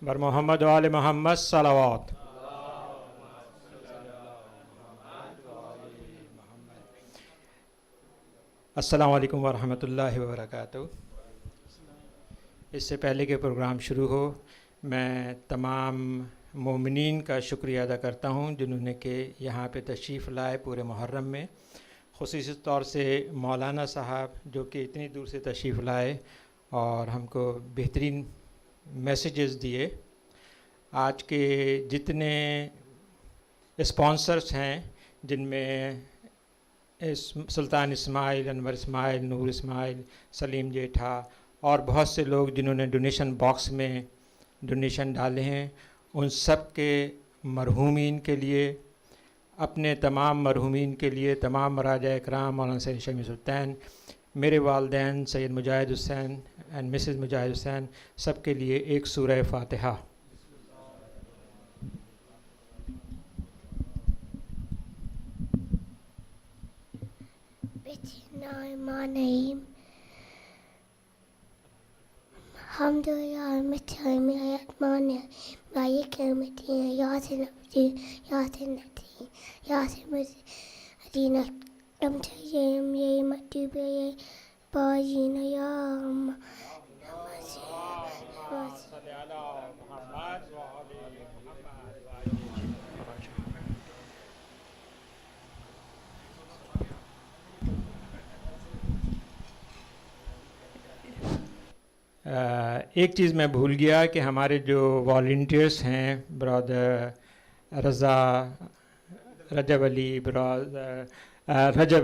बर मोहम्मद व आले मोहम्मद सलावत। अस्सलाम वालेकुम व रहमतुल्लाहि व बरकातुहू। इससे पहले कि प्रोग्राम शुरू हो, मैं तमाम मोमिनीन का शुक्रिया अदा करता हूँ जिन्होंने कि यहाँ पे तशरीफ़ लाए पूरे मुहर्रम में। ख़ुसूसी तौर से मौलाना साहब जो कि इतनी दूर से तशरीफ़ लाए और हमको बेहतरीन मैसेजेस दिए। आज के जितने स्पॉन्सर्स हैं, जिनमें सुल्तान इस्माइल, अनवर इस्माइल, नूर इस्माइल, सलीम जेठा और बहुत से लोग जिन्होंने डोनेशन बॉक्स में डोनेशन डाले हैं, उन सब के मरहूमीन के लिए, अपने तमाम मरहूमीन के लिए, तमाम मराजा इकराम मौलाना सैयद शमीस हुसैन, मेरे वालदैन सैयद मुजाहिद हुसैन एंड मिसेस मुजाहिद हुसैन, सब के लिए एक सूरह फातिहा। Bismillahirrahmanirrahim. Alhamdulillah, Bismillahirrahmanirrahim. Malik yawmiddin. Yasin abdi, Yasin nati, Yasin adina. Tamtayim yamatubi bajina yam. एक चीज़ मैं भूल गया कि हमारे जो वॉलंटियर्स हैं, ब्रदर रजब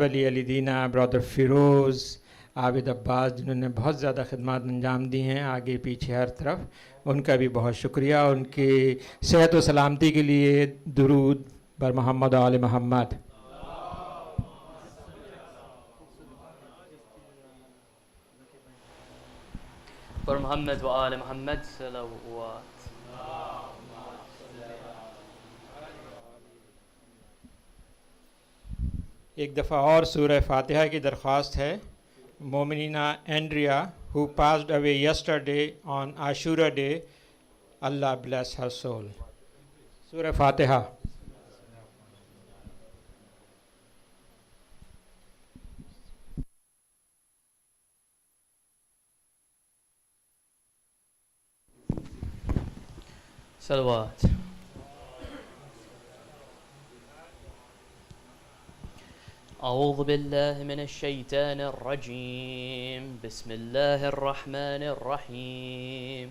अली अलीदीना, ब्रदर फ़िरोज़, आबिद अब्बास, जिन्होंने बहुत ज़्यादा खिदमत अंजाम दी हैं आगे पीछे हर तरफ, उनका भी बहुत शुक्रिया। उनकी सेहत व सलामती के लिए दुरूद बर मोहम्मद आले मोहम्मद। पर मोहम्मद व आल मोहम्मद सलावत। एक दफ़ा और सूरह फातिहा की दरख्वास्त है। मोमिनीना Andrea, who passed away yesterday on Ashura Day, Allah bless her soul. सूरह फातिहा। सलवात। أعوذ بالله من الشيطان الرجيم. بسم الله الرحمن الرحيم.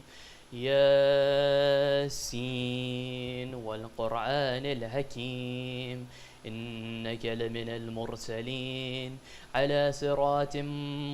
ياسين والقرآن الحكيم إنك لمن المرسلين على صراط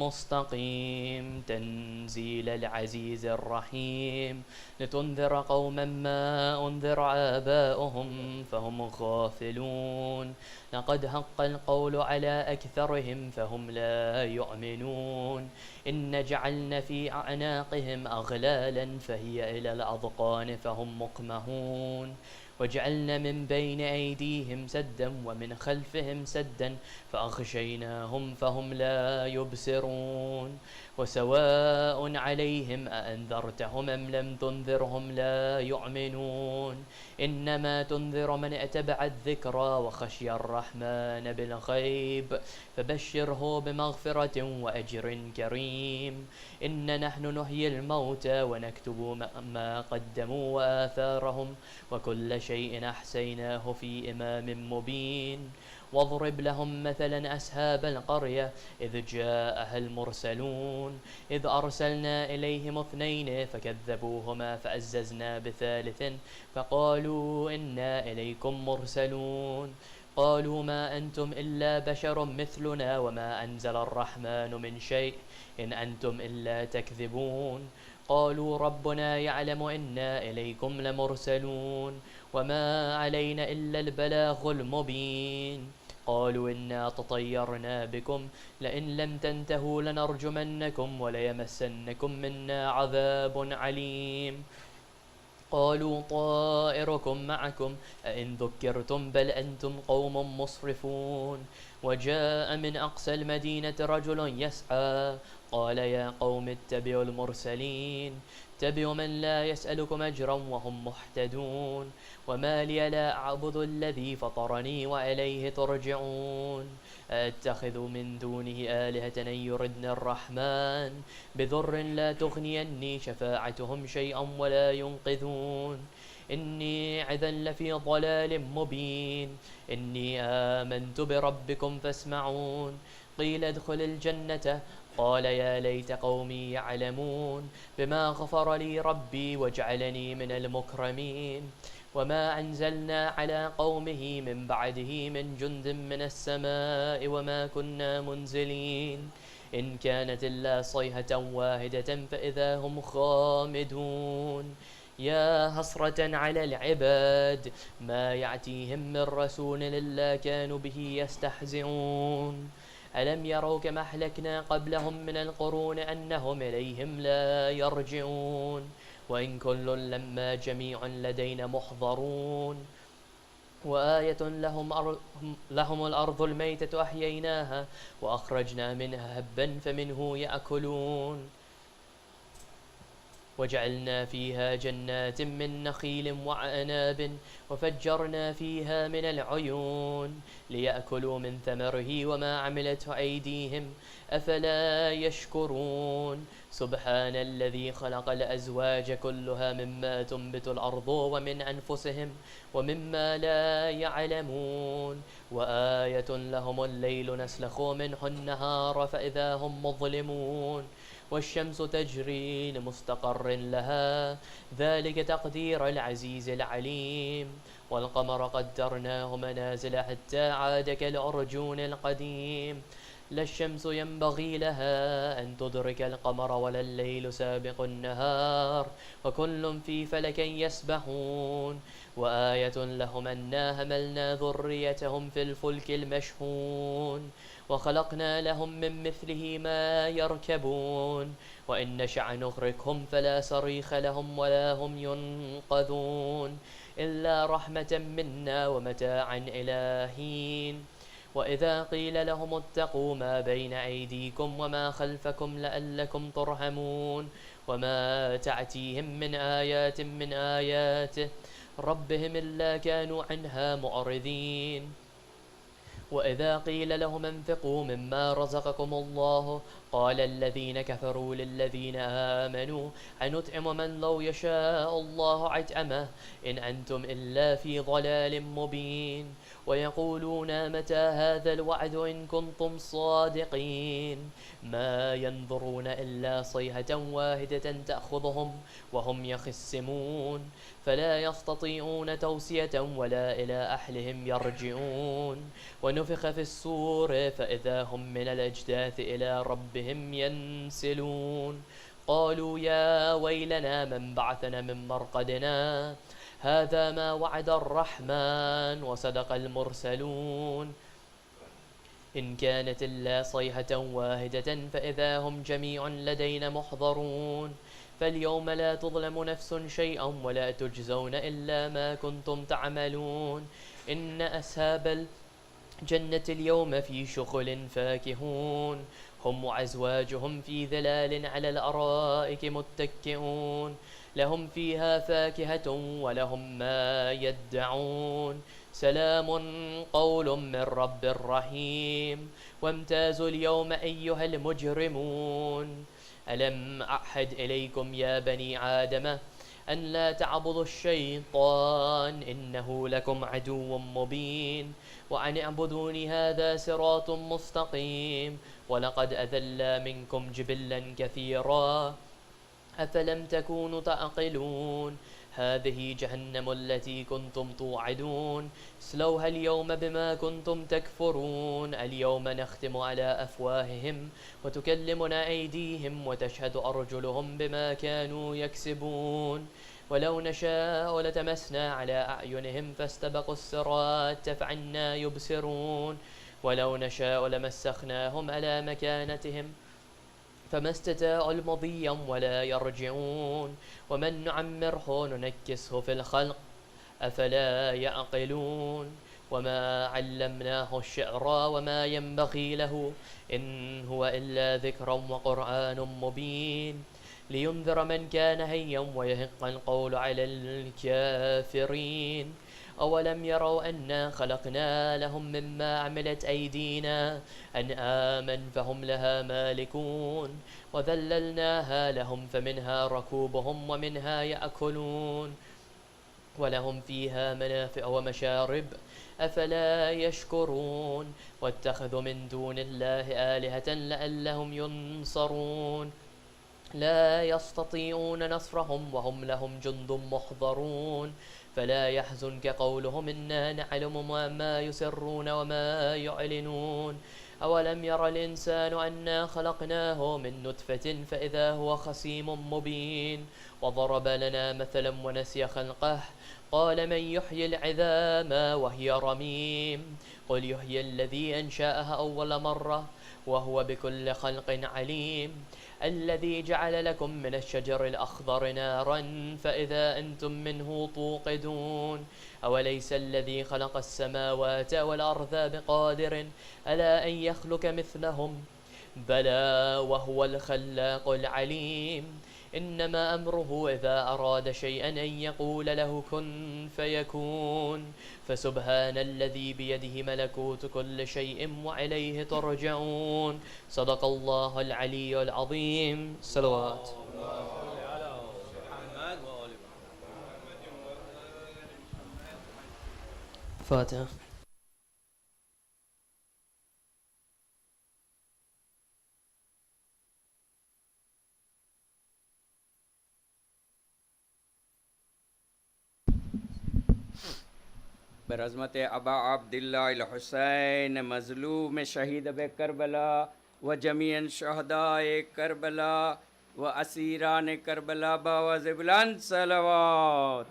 مستقيم تنزيل العزيز الرحيم لتنذر قوما ما أنذر آباؤهم فهم غافلون لقد حق القول على أكثرهم فهم لا يؤمنون إن جعلنا في أعناقهم أغلالا فهي إلى الأذقان فهم مقمحون وجعلنا من بين أيديهم سدا ومن خلفهم سدا فأغشيناهم فهم لا يبصرون وسواء عليهم أأنذرتهم أم لم تنذرهم لا يؤمنون إنما تنذر من اتبع الذكرى وخشي الرحمن بالغيب فبشره بمغفرة وأجر كريم إن نحن نحيي الموتى ونكتب ما قدموا وآثارهم وكل شيء أحصيناه في إمام مبين واضرب لهم مثلا أصحاب القرية إذ جاءها المرسلون إذ أرسلنا إليهم اثنين فكذبوهما فعززنا بثالث فقالوا إنا إليكم مرسلون قالوا ما أنتم إلا بشر مثلنا وما أنزل الرحمن من شيء إن أنتم إلا تكذبون قالوا ربنا يعلم إنا إليكم لمرسلون وما علينا إلا البلاغ المبين قالوا إنا تطيرنا بكم لئن لم تنتهوا لنرجمنكم وليمسنكم منا عذاب عليم قالوا طائركم معكم أئن ذكرتم بل أنتم قوم مسرفون وجاء من أقصى المدينة رجل يسعى قال يا قوم اتبعوا المرسلين أتبع من لا يسألكم أجرا وهم مهتدون وما لي لا أعبد الذي فطرني وإليه ترجعون أتخذ من دونه آلهة أن يردن الرحمن بضر لا تغني عني شفاعتهم شيئا ولا ينقذون إني إذا لفي ضلال مبين إني آمنت بربكم فاسمعون قيل ادخل الجنة قال يا ليت قومي يعلمون بما غفر لي ربي وجعلني من المكرمين وما أنزلنا على قومه من بعده من جند من السماء وما كنا منزلين إن كانت إلا صيحة واحدة فإذا هم خامدون يا حسرة على العباد ما يأتيهم من رسول إلا كانوا به يستهزئون ألم يروا كما أهلكنا قبلهم من القرون أنهم إليهم لا يرجعون وإن كل لما جميع لدينا محضرون وآية لهم الأرض الميتة أحييناها وأخرجنا منها هبا فمنه يأكلون وجعلنا فيها جنات من نخيل وعناب وفجرنا فيها من العيون ليأكلوا من ثمره وما عملته أيديهم أفلا يشكرون سبحان الذي خلق الأزواج كلها مما تنبت الأرض ومن أنفسهم ومما لا يعلمون وآية لهم الليل نسلخ منه النهار فإذا هم مظلمون والشمس تجري لمستقر لها ذلك تقدير العزيز العليم والقمر قدرناه منازل حتى عاد كالعرجون القديم لا الشمس ينبغي لها أن تدرك القمر ولا الليل سابق النهار وكل في فلك يسبحون وآية لهم أنا حملنا ذريتهم في الفلك المشحون وخلقنا لهم من مثله ما يركبون وإن نشأ نغرقهم فلا صريخ لهم ولا هم ينقذون إلا رحمة منا ومتاعا إلى حين وإذا قيل لهم اتقوا ما بين أيديكم وما خلفكم لعلكم ترحمون وما تأتيهم من آيات من آياته ربهم إلا كانوا عنها معرضين وإذا قيل لهم انفقوا مما رزقكم الله قال الذين كفروا للذين آمنوا أنطعم من لو يشاء الله أطعمه إن أنتم إلا في ضلال مبين ويقولون متى هذا الوعد إن كنتم صادقين ما ينظرون إلا صيحة واحدة تأخذهم وهم يخصمون فلا يستطيعون توصية ولا إلى أهلهم يرجعون ونفخ في الصور فإذا هم من الأجداث إلى ربهم ينسلون قالوا يا ويلنا من بعثنا من مرقدنا هذا ما وعد الرحمن وصدق المرسلون إن كانت إلا صيحة واحدة فإذا هم جميع لدينا محضرون فاليوم لا تظلم نفس شيئا ولا تجزون إلا ما كنتم تعملون إن أصحاب الجنة اليوم في شغل فاكهون هم وأزواجهم في ظلال على الأرائك متكئون لهم فيها فاكهة ولهم ما يدعون سلام قول من رب رحيم وامتازوا اليوم أيها المجرمون ألم أعهد إليكم يا بني آدم أن لا تعبدوا الشيطان إنه لكم عدو مبين وأن اعبدوني هذا صراط مستقيم ولقد أذل منكم جبلا كثيرا أفلم تكونوا تعقلون هذه جهنم التي كنتم توعدون اصلوها اليوم بما كنتم تكفرون اليوم نختم على أفواههم وتكلمنا أيديهم وتشهد أرجلهم بما كانوا يكسبون ولو نشاء لتمسنا على أعينهم فاستبقوا الصراط فعنا يبصرون ولو نشاء لمسخناهم على مكانتهم فما استطاعوا المضي ولا يرجعون ومن نعمره ننكسه في الخلق أفلا يعقلون وما علمناه الشعر وما ينبغي له إن هو إلا ذكر وقرآن مبين لينذر من كان حيا ويحق القول على الكافرين أولم يروا أنا خلقنا لهم مما عملت أيدينا أنعاما فهم لها مالكون وذللناها لهم فمنها ركوبهم ومنها يأكلون ولهم فيها منافع ومشارب أفلا يشكرون واتخذوا من دون الله آلهة لعلهم ينصرون لا يستطيعون نصرهم وهم لهم جند محضرون فلا يحزنك قولهم إنا نعلم ما يسرون وما يعلنون أولم ير الإنسان أنا خلقناه من نطفة فإذا هو خصيم مبين وضرب لنا مثلا ونسي خلقه قال من يحيي العظام وهي رميم قل يحيي الذي أنشأها أول مرة وهو بكل خلق عليم الذي جعل لكم من الشجر الأخضر نارا فإذا أنتم منه توقدون أوليس الذي خلق السماوات والأرض بقادر ألا أن يخلق مثلهم بلى وهو الخلاق العليم إنما أمره إذا أراد شيئا أن يقول له كن فيكون فسبحان الذي بيده ملكوت كل شيء وإليه ترجعون صدق الله العلي العظيم صلوات فاتحة बरज़मत अबा अब्दिल्लाह हुसैन मज़लूम शहीद बे करबला व जमीअन शहदाए करबला व असीरान करबला बावज़ बुलंद सलवात।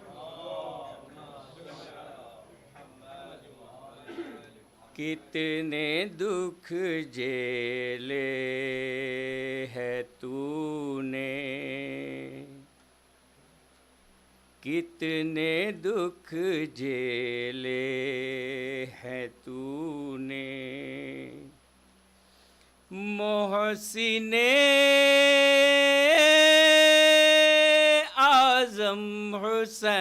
कितने दुख झेले है तूने, कितने दुख झेले हैं तूने, मोहसिने आज़म हुसैन,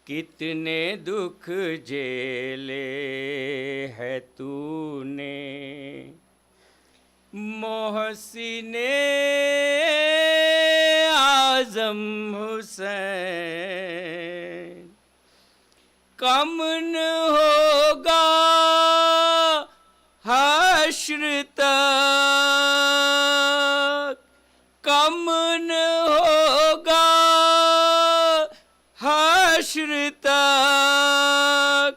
कितने दुख झेले है तूने, मोहसिने आज़म हुसैन। कम न होगा हश्र तक, कम न होगा हश्र तक,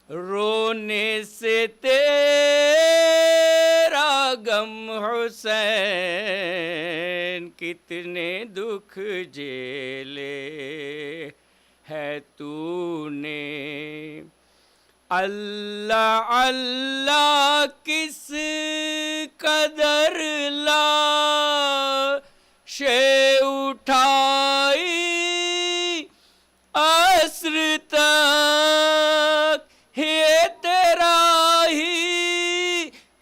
रोने से तेरा गम हुसैन, कितने दुख झेले है तूने। अल्लाह अल्लाह किस कदर लाशे उठाई अस्र तक, ये तेरा ही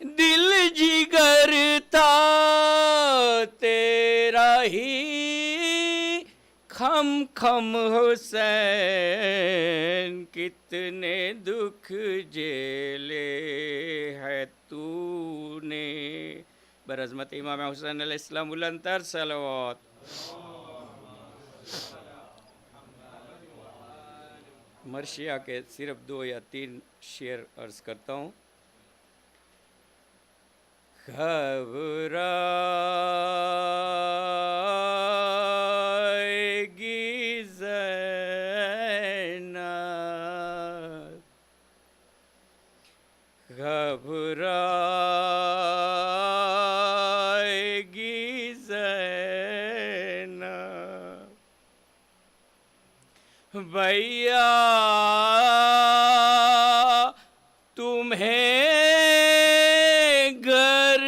दिल जिगर था, तेरा ही खम खम हुसैन, कितने दुख झेले है तूने। बरज़मत इमाम हुसैन अलैहिस्सलाम बुलंदतर सलवात। मर्शिया के सिर्फ 2 या 3 शेर अर्ज करता हूँ। घबराएगी ज़ैनब, घबराएगी ज़ैनब, भैया तुम्हें घर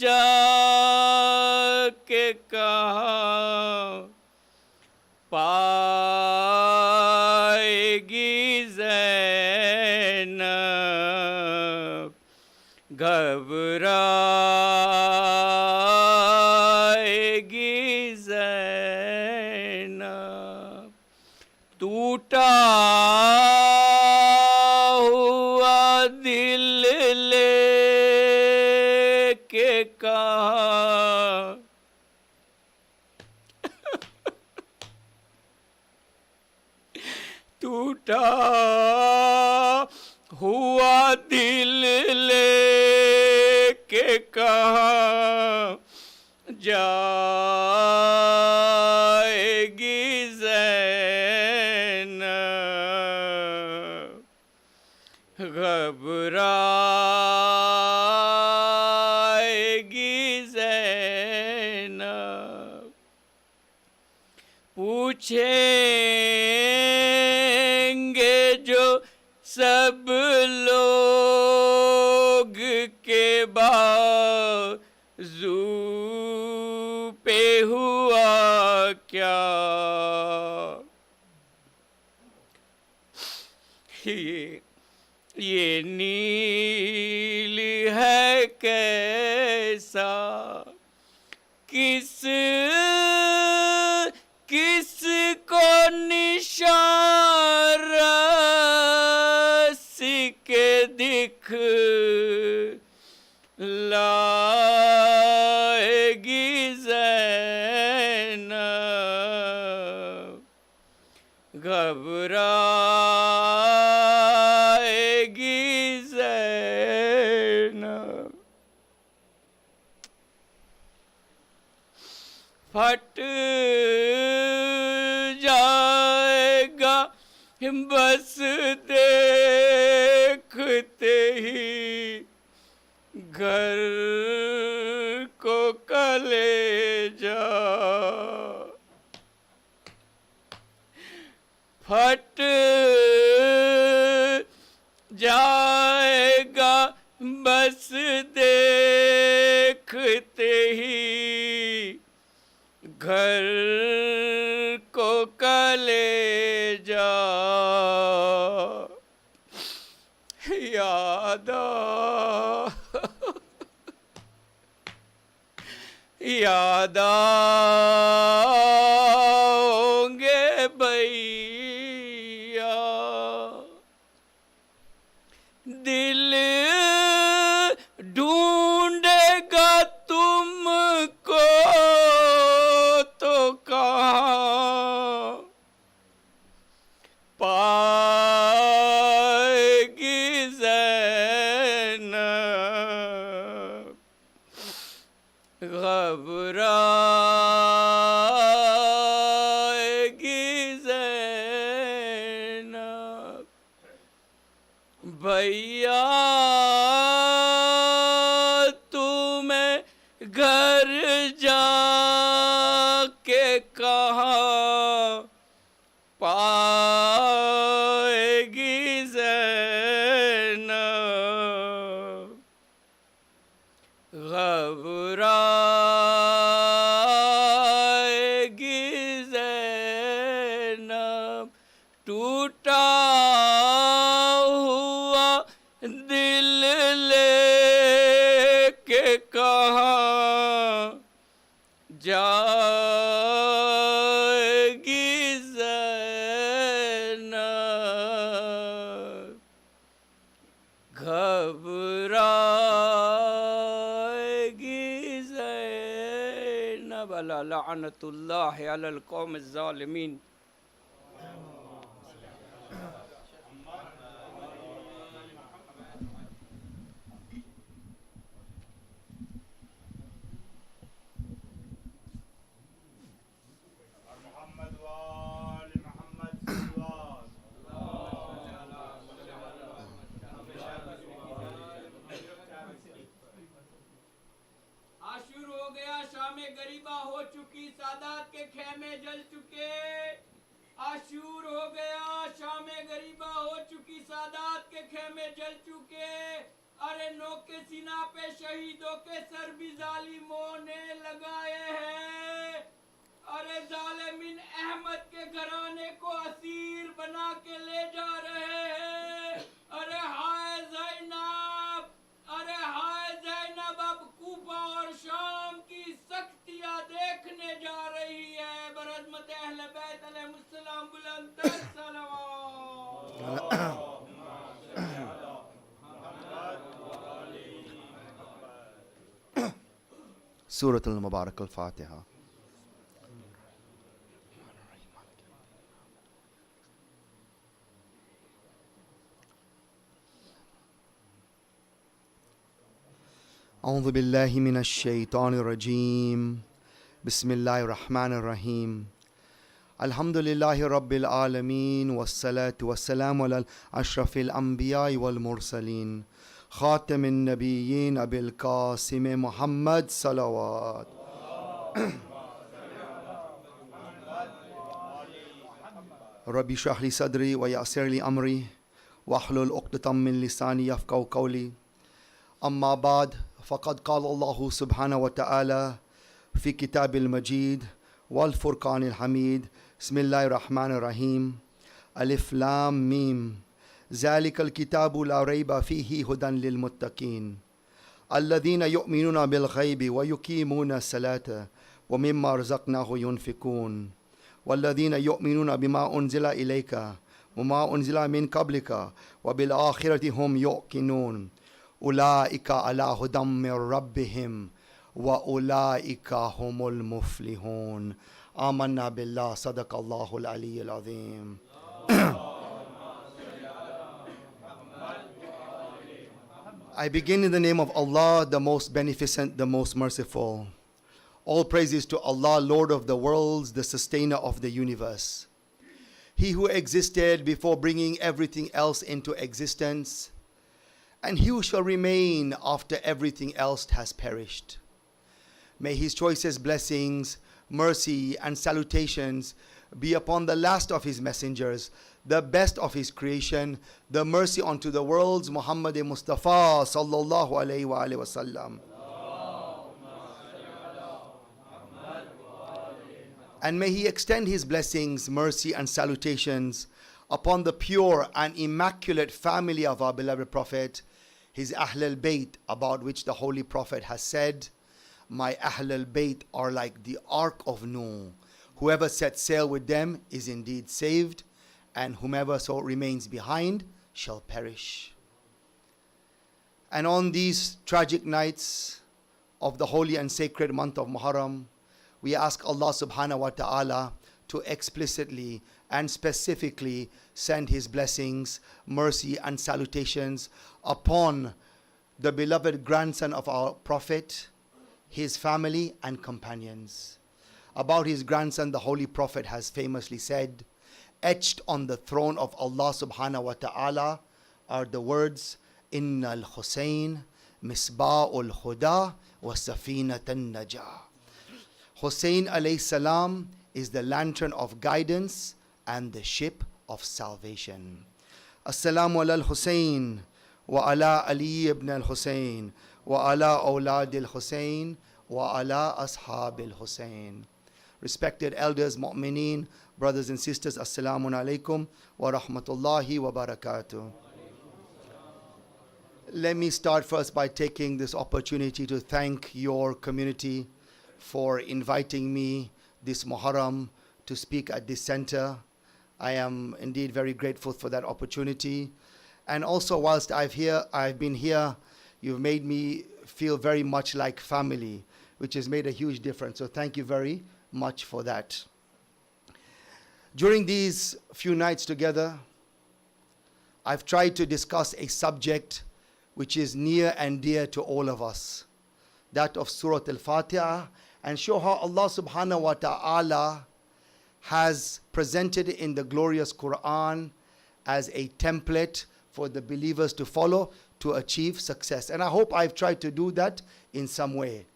जाके कहाँ पाएगी ज़ैनब, घबराएगी टूटा हुआ दिल ले के कहाँ टूटा हुआ दिल ले के कहाँ जाएगी ज़ैनब घबराएगी ज़ैनब पूछेंगे जो सब लोग के बाजू पे हुआ क्या ये नील है कैसा किस को निशान के दिख लाएगी ज़ैनब घबराएगी ज़ैनब फट जाएगा बस देखते ही घर को कलेजा फट जाएगा बस देखते ही घर को कलेजा याद आओगे भैया दिल ढूंढेगा तुमको तो कहाँ पाएगी ज़ैनब घबराएगी ज़ैनब भैया तुम्हें घर जाके कहाँ पाएगी ज़ैनब घबराएगी ज़ैनब टूटा हुआ दिल लेके कहाँ जाएगी ज़ैनब घबराएगी ज़ैनब अला लअनतुल्लाहि अलल कौमिज़ ज़ालिमीन आशूर हो गया शामे गरीबा हो चुकी सादात के खेमे जल चुके आशूर हो गया शामे गरीबा हो चुकी सादात के खेमे जल चुके अरे नो के सीना पे शहीदों के सर भी जालिमों ने लगाए हैं अरे जालिमिन अहमद के घराने को असीर बना के ले जा रहे हैं अरे हाय ज़ैनब अब कूफा और शाम की सख्तियां देखने जा रही है बरज़मत अहले बैत अलैहिस्सलाम बुलंद Surah Al-Mubarak Al-Fatiha. أعوذ بالله من الشيطان الرجيم بسم الله الرحمن الرحيم الحمد لله رب العالمين والصلاة والسلام على أشرف الأنبياء والمرسلين خاتم النبيين أبي القاسم محمد صلوات ربي اشرح لي صدري ويسر لي أمري واحلل عقدة من لساني يفقهوا قولي أما بعد فقد قال الله سبحانه وتعالى في كتاب المجيد والفرقان الحميد بسم الله الرحمن الرحيم ألف لام ميم ذلك الكتاب لا ريب فيه هدى للمتقين الذين يؤمنون بالغيب ويقيمون الصلاة ومما رزقناه ينفقون والذين يؤمنون بما أنزل إليك وما أنزل من قبلك وبالآخرة هم يوقنون أولئك على هدى من ربهم وأولئك هم المفلحون آمنا بالله صدق الله العلي العظيم. I begin in the name of Allah, the most beneficent, the most merciful. All praises to Allah, Lord of the worlds, the sustainer of the universe. He who existed before bringing everything else into existence, and he who shall remain after everything else has perished. May his choicest blessings, mercy, and salutations be upon the last of his messengers, the best of his creation, the mercy unto the worlds, Muhammad Mustafa sallallahu alayhi wa alayhi wa sallam. And may he extend his blessings, mercy, and salutations upon the pure and immaculate family of our beloved Prophet, his Ahlul Bayt, about which the Holy Prophet has said, my Ahlul Bayt are like the Ark of Noah. Whoever sets sail with them is indeed saved, and whomever so remains behind shall perish. And on these tragic nights of the holy and sacred month of Muharram, we ask Allah subhanahu wa ta'ala to explicitly and specifically send his blessings, mercy, and salutations upon the beloved grandson of our Prophet, his family and companions. About his grandson, the Holy Prophet has famously said, etched on the throne of Allah subhanahu wa ta'ala are the words, Inna al-Hussain, Misba'ul Huda, wa Safinatan Najah. Hussain alayhi salam is the lantern of guidance and the ship of salvation. Assalamu ala al-Hussain wa ala Ali ibn al-Hussain wa ala awlad al-Hussain wa ala ashab al-Hussain. Respected elders, mu'mineen, brothers and sisters, assalamu alaikum wa rahmatullahi wa barakatuh. Let me start first by taking this opportunity to thank your community for inviting me this Muharram to speak at this center. I am indeed very grateful for that opportunity. And also, whilst I've been here, you've made me feel very much like family, which has made a huge difference. So thank you very much for that. During these few nights together, I've tried to discuss a subject which is near and dear to all of us, that of Surah Al-Fatiha, and show how Allah subhanahu wa ta'ala has presented it in the glorious Quran as a template for the believers to follow to achieve success. And I hope I've tried to do that in some way.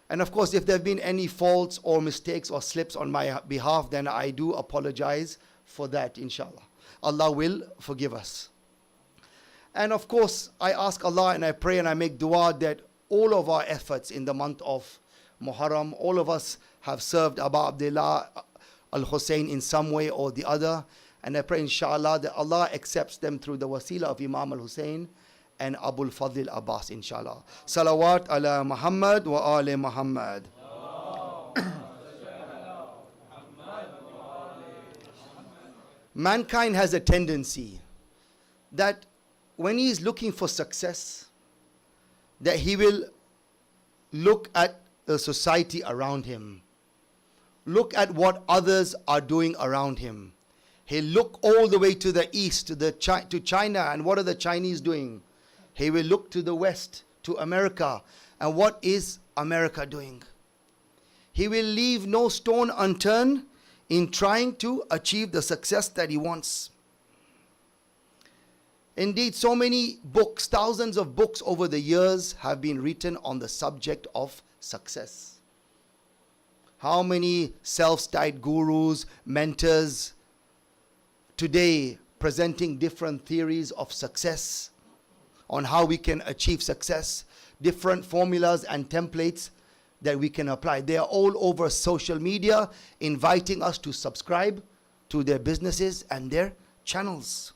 And of course, if there have been any faults or mistakes or slips on my behalf, then I do apologize for that, inshallah. Allah will forgive us. And of course, I ask Allah and I pray and I make dua that all of our efforts in the month of Muharram, all of us have served Abu Abdullah al-Hussain in some way or the other. And I pray, inshallah, that Allah accepts them through the wasila of Imam al-Hussain and Abul Fadl Abbas, inshallah. Salawat ala Muhammad wa ali Muhammad. mankind has a tendency that when he is looking for success, that he will look at the society around him, look at what others are doing around him. He'll look all the way to the east, to China, and what are the Chinese doing? He will look to the west, to America, and what is America doing? He will leave no stone unturned in trying to achieve the success that he wants. Indeed, so many books, thousands of books over the years have been written on the subject of success. How many self-styled gurus, mentors, today presenting different theories of success, on how we can achieve success, different formulas and templates that we can apply. They are all over social media, inviting us to subscribe to their businesses and their channels.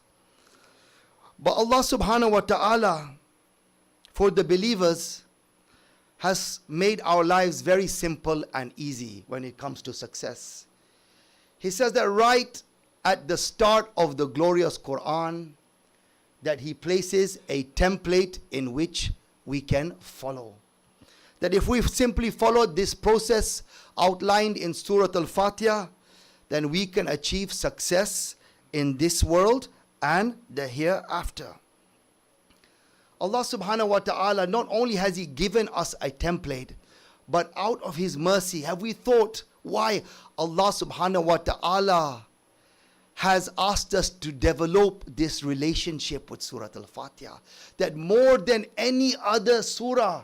But Allah subhanahu wa ta'ala, for the believers, has made our lives very simple and easy when it comes to success. He says that right at the start of the glorious Quran, that He places a template in which we can follow. That if we simply follow this process outlined in Surah Al-Fatiha, then we can achieve success in this world and the hereafter. Allah subhanahu wa ta'ala, not only has He given us a template, but out of His mercy, have we thought why Allah subhanahu wa ta'ala has asked us to develop this relationship with Surah Al-Fatiha? That more than any other surah,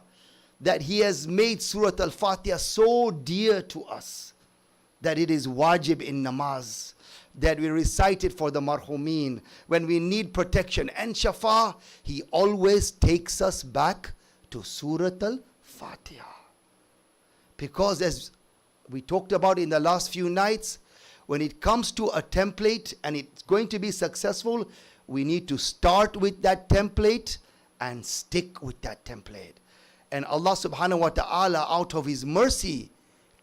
that He has made Surah Al-Fatiha so dear to us, that it is wajib in namaz, that we recite it for the marhumeen, when we need protection and shafa. He always takes us back to Surah Al-Fatiha. Because as we talked about in the last few nights, when it comes to a template and it's going to be successful, we need to start with that template and stick with that template. And Allah subhanahu wa ta'ala, out of His mercy,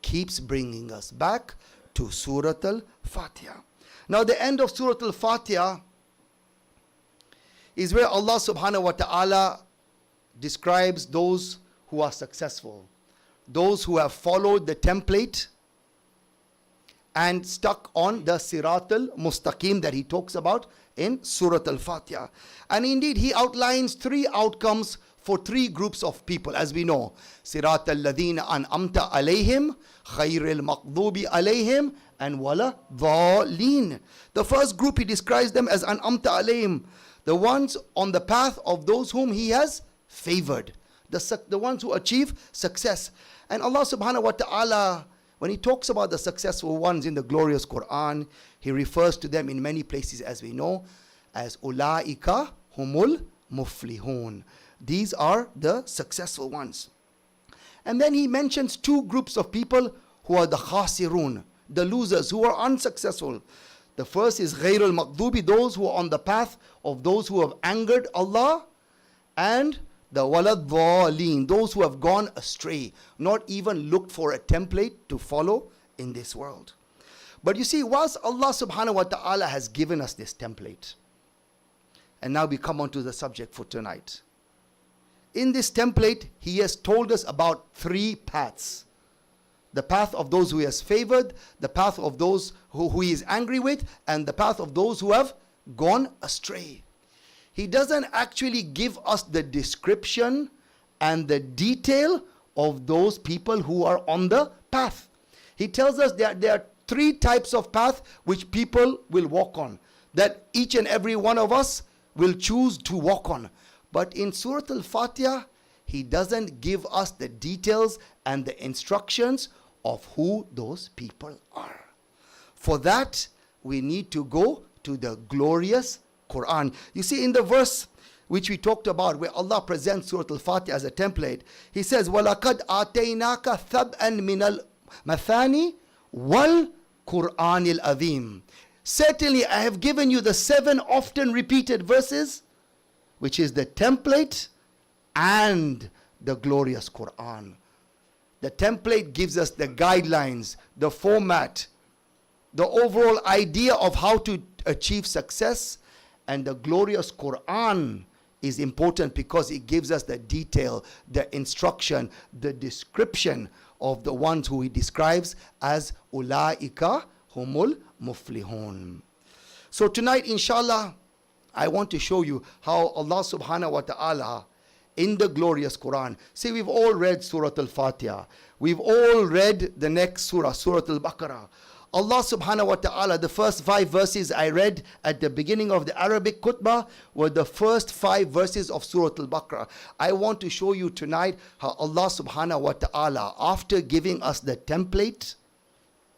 keeps bringing us back to Surah Al-Fatiha. Now the end of Surah Al-Fatiha is where Allah subhanahu wa ta'ala describes those who are successful, those who have followed the template and stuck on the Sirat al-Mustaqim that He talks about in Surah Al-Fatiha. And indeed He outlines three outcomes for three groups of people, as we know. Sirat al-ladhina an'amta alayhim, khayril maqdubi alayhim, and wala dhalin. The first group He describes them as an'amta alayhim, the ones on the path of those whom He has favored, the ones who achieve success. And Allah subhanahu wa ta'ala, when He talks about the successful ones in the glorious Quran, He refers to them in many places, as we know, as ulaika humul muflihun. These are the successful ones. And then He mentions two groups of people who are the khasirun, the losers, who are unsuccessful. The first is ghayrul maqdubi, those who are on the path of those who have angered Allah, and the walad dhalin, those who have gone astray, not even looked for a template to follow in this world. But you see, whilst Allah subhanahu wa ta'ala has given us this template, and now we come on to the subject for tonight. In this template, He has told us about three paths. The path of those who He has favored, the path of those who He is angry with, and the path of those who have gone astray. He doesn't actually give us the description and the detail of those people who are on the path. He tells us that there are three types of path which people will walk on, that each and every one of us will choose to walk on. But in Surah Al-Fatiha, He doesn't give us the details and the instructions of who those people are. For that, we need to go to the glorious Quran. You see, in the verse which we talked about, where Allah presents Surah Al-Fatiha as a template, He says, وَلَقَدْ آتَيْنَاكَ ثَبْأً مِنَ الْمَثَانِ وَالْقُرْآنِ الْعَظِيمِ. Certainly, I have given you the 7 often repeated verses, which is the template and the glorious Quran. The template gives us the guidelines, the format, the overall idea of how to achieve success. And the glorious Quran is important because it gives us the detail, the instruction, the description of the ones who he describes as ulaika humul muflihun. So tonight, inshallah, I want to show you how Allah subhanahu wa ta'ala in the glorious Quran. See, we've all read Surah Al-Fatiha. We've all read the next surah, Surah Al-Baqarah. Allah subhanahu wa ta'ala, the first 5 verses I read at the beginning of the Arabic khutbah were the first 5 verses of Surah Al-Baqarah. I want to show you tonight how Allah subhanahu wa ta'ala, after giving us the template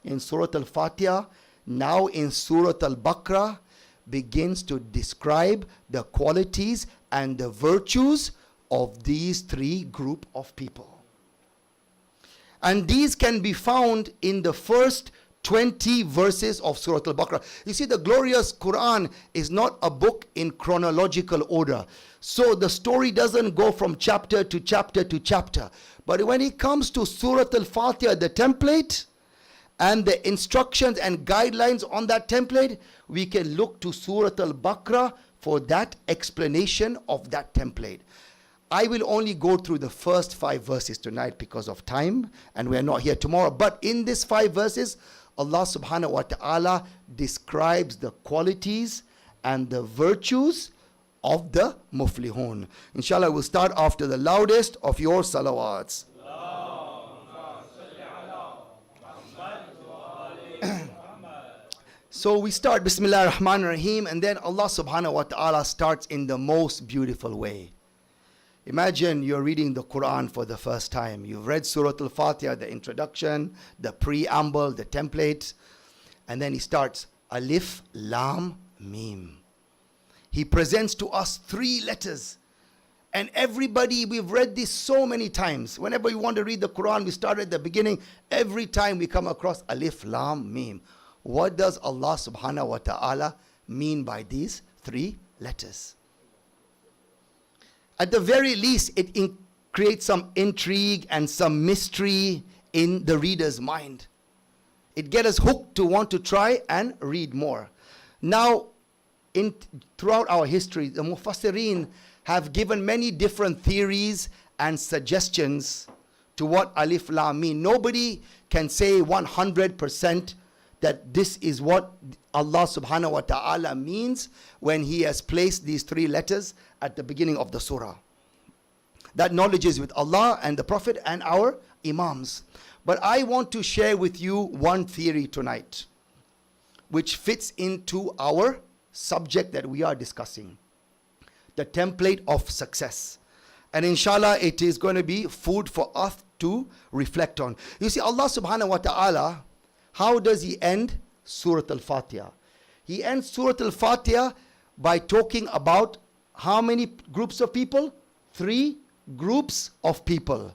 in Surah Al-Fatiha, now in Surah Al-Baqarah, begins to describe the qualities and the virtues of these 3 group of people. And these can be found in the first 20 verses of Surah Al-Baqarah. You see, the glorious Quran is not a book in chronological order. So the story doesn't go from chapter to chapter to chapter. But when it comes to Surah Al-Fatiha, the template, and the instructions and guidelines on that template, we can look to Surah Al-Baqarah for that explanation of that template. I will only go through the first 5 verses tonight because of time, and we are not here tomorrow. But in these 5 verses, Allah subhanahu wa ta'ala describes the qualities and the virtues of the muflihun. Inshallah, we'll start after the loudest of your salawats. So we start Bismillah ar-Rahman ar-Rahim, and then Allah subhanahu wa ta'ala starts in the most beautiful way. Imagine you're reading the Quran for the first time. You've read Surah Al-Fatiha, the introduction, the preamble, the template, and then he starts Alif, Lam, Mim. He presents to us 3 letters. And everybody, we've read this so many times. Whenever we want to read the Quran, we start at the beginning. Every time we come across Alif, Lam, Mim. What does Allah subhanahu wa ta'ala mean by these 3 letters? At the very least, it creates some intrigue and some mystery in the reader's mind. It gets us hooked to want to try and read more. Now, throughout our history, the Mufassirin have given many different theories and suggestions to what Alif Lam mean. Nobody can say 100% that this is what Allah subhanahu wa ta'ala means when he has placed these 3 letters at the beginning of the surah. That knowledge is with Allah and the Prophet and our Imams. But I want to share with you one theory tonight, which fits into our subject that we are discussing. The template of success. And inshallah, it is going to be food for us to reflect on. You see, Allah subhanahu wa ta'ala, how does he end Surah Al-Fatiha? He ends Surah Al-Fatiha by talking about how many groups of people? 3 groups of people.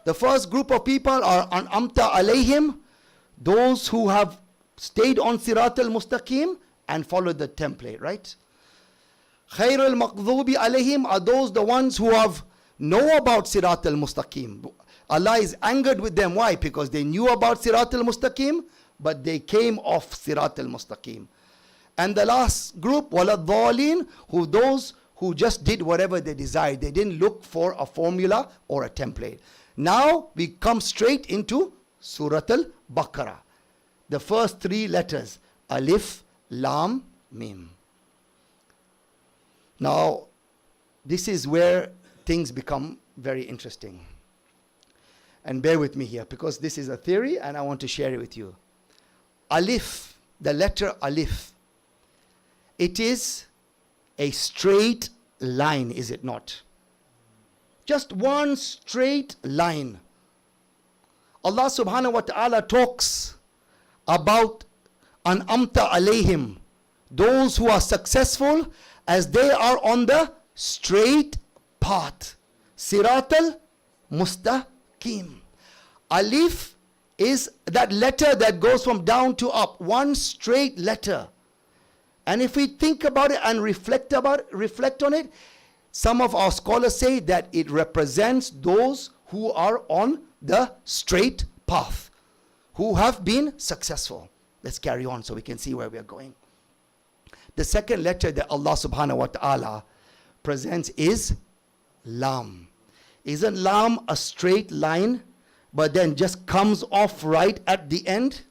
The first group of people are An'amta alayhim, those who have stayed on Sirat al-Mustaqim and followed the template, right? Khair al-Maqdhubi alayhim are those the ones who have know about Sirat al-Mustaqim. Allah is angered with them. Why? Because they knew about Sirat al-Mustaqim, but they came off Sirat al-Mustaqim. And the last group, Waladhalin, who those who just did whatever they desired. They didn't look for a formula or a template. Now we come straight into Surah Al-Baqarah. The first 3 letters, Alif, Lam, Mim. Now, this is where things become very interesting. And bear with me here, because this is a theory and I want to share it with you. Alif, the letter Alif, it is a straight line, is it not? Just one straight line. Allah subhanahu wa ta'ala talks about An'amta alayhim, those who are successful as they are on the straight path. Siratal Mustaqim. Alif is that letter that goes from down to up, one straight letter. And if we think about it and reflect on it, some of our scholars say that it represents those who are on the straight path, who have been successful. Let's carry on so we can see where we are going. The second letter that Allah subhanahu wa ta'ala presents is Lam. Isn't Lam a straight line, but then just comes off right at the end?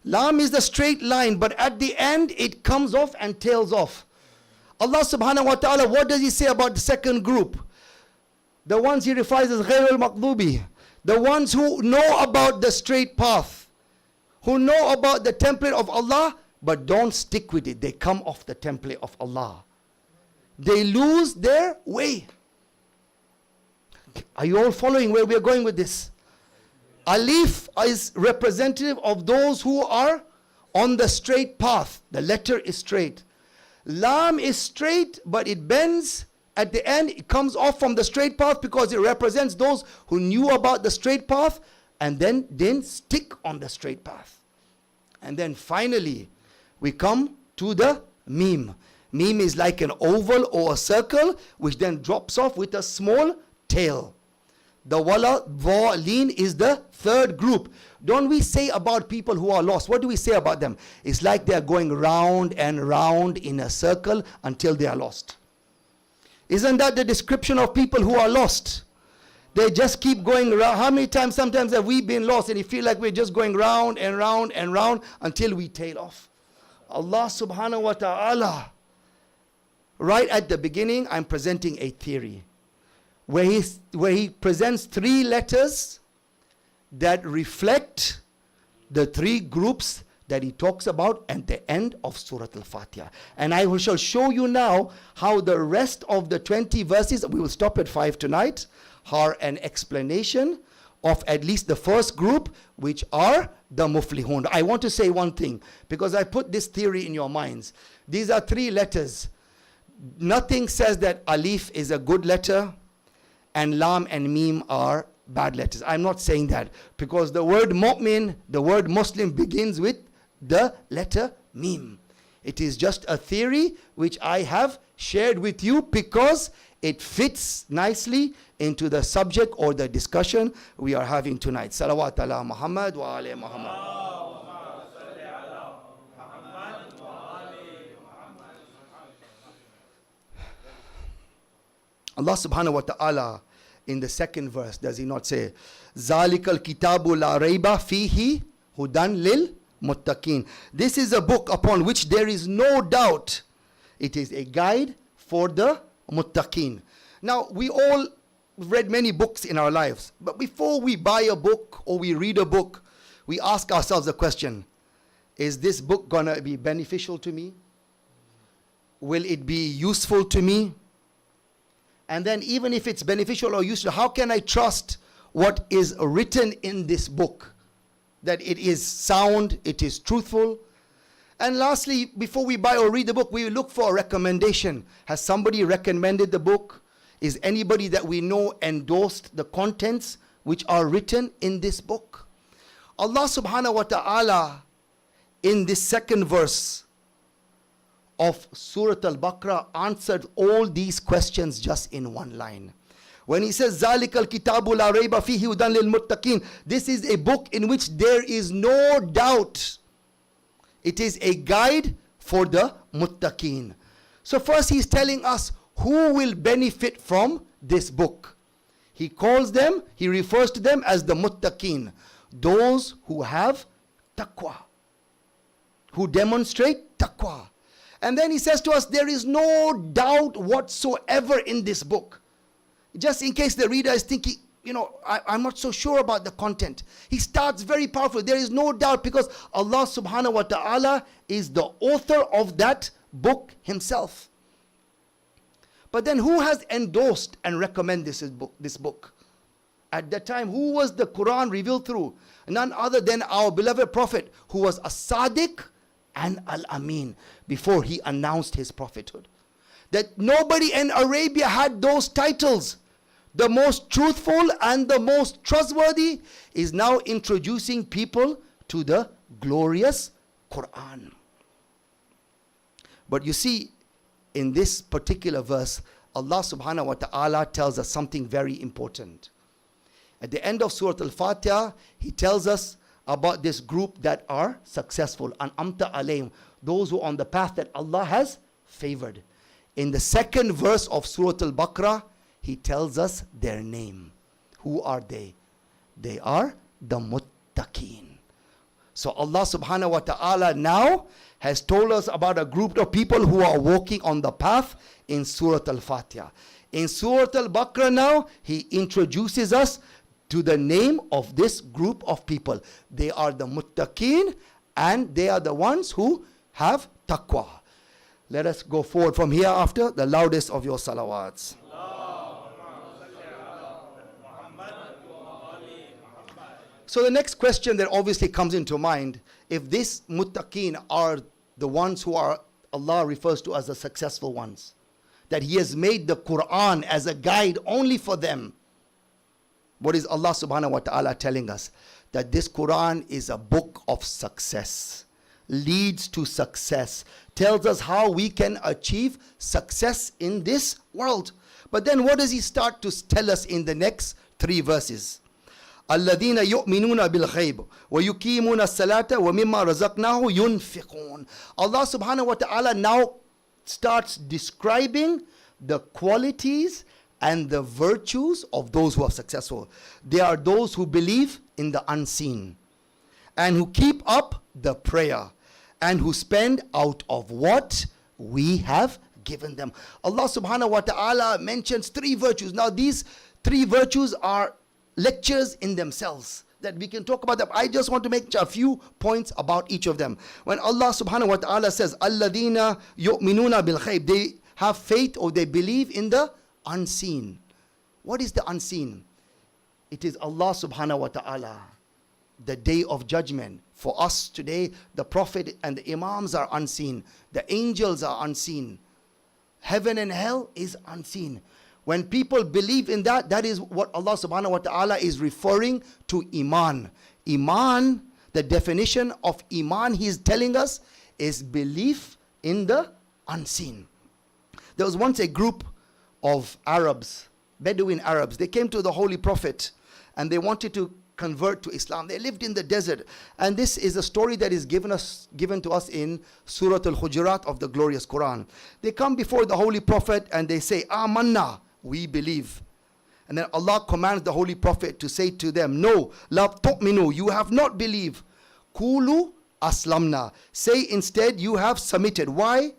Lam is the straight line, but at the end it comes off and tails off. Allah subhanahu wa ta'ala, what does He say about the second group? The ones He refers as Ghayrul Maqdubi. The ones who know about the straight path, who know about the template of Allah, but don't stick with it. They come off the template of Allah. They lose their way. Are you all following where we are going with this? Alif is representative of those who are on the straight path. The letter is straight. Lam is straight, but it bends at the end. It comes off from the straight path because it represents those who knew about the straight path and then didn't stick on the straight path. And then finally, we come to the Mim. Mim is like an oval or a circle, which then drops off with a small tail. The Wala, Dha, Lin is the third group. Don't we say about people who are lost? What do we say about them? It's like they are going round and round in a circle until they are lost. Isn't that the description of people who are lost? They just keep going around. How many times sometimes have we been lost and you feel like we're just going round and round and round until we tail off? Allah subhanahu wa ta'ala, right at the beginning, I'm presenting a theory where he presents three letters that reflect the three groups that he talks about at the end of Surah Al-Fatiha. And I shall show you now how the rest of the 20 verses, we will stop at 5 tonight, are an explanation of at least the first group, which are the Muflihun. I want to say one thing, because I put this theory in your minds. These are three letters. Nothing says that Alif is a good letter and Lam and Mim are bad letters. I'm not saying that, because the word Mu'min, the word Muslim, begins with the letter Mim. It is just a theory which I have shared with you because it fits nicely into the subject or the discussion we are having tonight. Salawat ala Muhammad wa ala Muhammad. Allah subhanahu wa ta'ala in the second verse, does He not say, Zalikal kitabu la rayba fihi hudan lil muttaqin. This is a book upon which there is no doubt. It is a guide for the muttaqin. Now, we all read many books in our lives, but before we buy a book or we read a book, we ask ourselves a question: is this book gonna be beneficial to me? Will it be useful to me? And then even if it's beneficial or useful, how can I trust what is written in this book? That it is sound, it is truthful. And lastly, before we buy or read the book, we look for a recommendation. Has somebody recommended the book? Is anybody that we know endorsed the contents which are written in this book? Allah subhanahu wa ta'ala in this second verse of Surah Al-Baqarah answered all these questions just in one line. When He says, Zalikal kitabu la rayba fihi hudan lil muttaqin, this is a book in which there is no doubt. It is a guide for the muttaqin. So first He's telling us who will benefit from this book. He calls them, He refers to them as the muttaqin, those who have taqwa, who demonstrate taqwa. And then He says to us, there is no doubt whatsoever in this book. Just in case the reader is thinking, I'm not so sure about the content. He starts very powerful. There is no doubt because Allah subhanahu wa ta'ala is the author of that book Himself. But then who has endorsed and recommended this book? At that time, who was the Quran revealed through? None other than our beloved Prophet, who was as-Sadiq and Al-Amin before he announced his prophethood. That nobody in Arabia had those titles. The most truthful and the most trustworthy is now introducing people to the glorious Quran. But you see, in this particular verse, Allah subhanahu wa ta'ala tells us something very important. At the end of Surah Al-Fatiha, He tells us, about this group that are successful. An'amta alayhim, those who are on the path that Allah has favored. In the second verse of Surah Al-Baqarah, He tells us their name. Who are they? They are the muttaqeen. So Allah subhanahu wa ta'ala now has told us about a group of people who are walking on the path in Surah Al-Fatiha. In Surah Al-Baqarah now, He introduces us to the name of this group of people. They are the muttaqeen, and they are the ones who have taqwa. Let us go forward from here after the loudest of your salawats. So the next question that obviously comes into mind, if these muttaqeen are the ones who are, Allah refers to as the successful ones, that He has made the Quran as a guide only for them, what is Allah subhanahu wa ta'ala telling us? That this Quran is a book of success, leads to success, tells us how we can achieve success in this world. But then what does He start to tell us in the next 3 verses? الذين يؤمنون بالغيب ويقيمون الصلاة ومما رزقناه ينفقون. Allah subhanahu wa ta'ala now starts describing the qualities and the virtues of those who are successful. They are those who believe in the unseen, and who keep up the prayer, and who spend out of what we have given them. Allah subhanahu wa ta'ala mentions 3 virtues. Now these 3 virtues are lectures in themselves that we can talk about them. I just want to make a few points about each of them. When Allah subhanahu wa ta'ala says, Alladina yu'minuna bil khayb, they have faith or they believe in the unseen. What is the unseen? It is Allah subhanahu wa ta'ala, the day of judgment. For us today, the Prophet and the Imams are unseen. The angels are unseen. Heaven and hell is unseen. When people believe in that, that is what Allah subhanahu wa ta'ala is referring to Iman. Iman, the definition of Iman He is telling us, is belief in the unseen. There was once a group of Arabs, Bedouin Arabs. They came to the Holy Prophet and they wanted to convert to Islam. They lived in the desert. And this is a story that is given to us in Surah Al-Hujurat of the glorious Quran. They come before the Holy Prophet and they say, Amanna, we believe. And then Allah commands the Holy Prophet to say to them, no, la tu'minu, you have not believed. Kulu aslamna, say instead you have submitted. Why?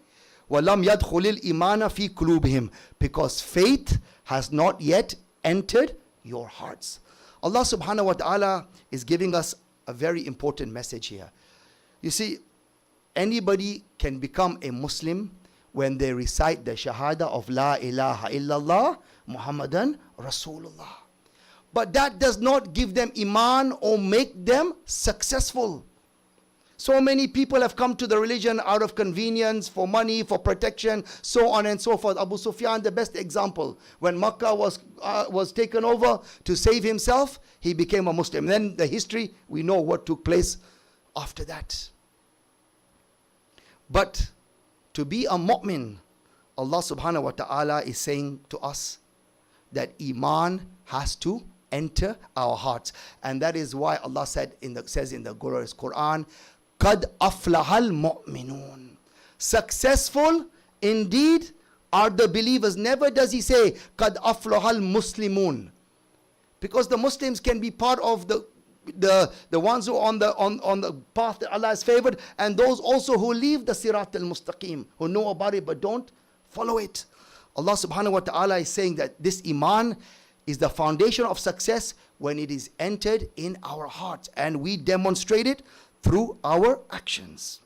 وَلَمْ يَدْخُلِ الْإِيمَانَ فِي قُلُوبِهِمْ, because faith has not yet entered your hearts. Allah subhanahu wa ta'ala is giving us a very important message here. You see, anybody can become a Muslim when they recite the Shahada of La ilaha illallah Muhammadan Rasulullah. But that does not give them Iman or make them successful. So many people have come to the religion out of convenience, for money, for protection, so on and so forth. Abu Sufyan, the best example. When Makkah was taken over, to save himself, he became a Muslim. Then the history, we know what took place after that. But to be a mu'min, Allah subhanahu wa ta'ala is saying to us that Iman has to enter our hearts. And that is why Allah says in the glorious Quran, Qad aflahal mu'minun. Successful indeed are the believers. Never does He say Qad aflahal muslimun, because the Muslims can be part of the ones who are on the path that Allah has favored, and those also who leave the Sirat al-Mustaqim, who know about it but don't follow it. Allah subhanahu wa ta'ala is saying that this Iman is the foundation of success when it is entered in our hearts, and we demonstrate it through our actions.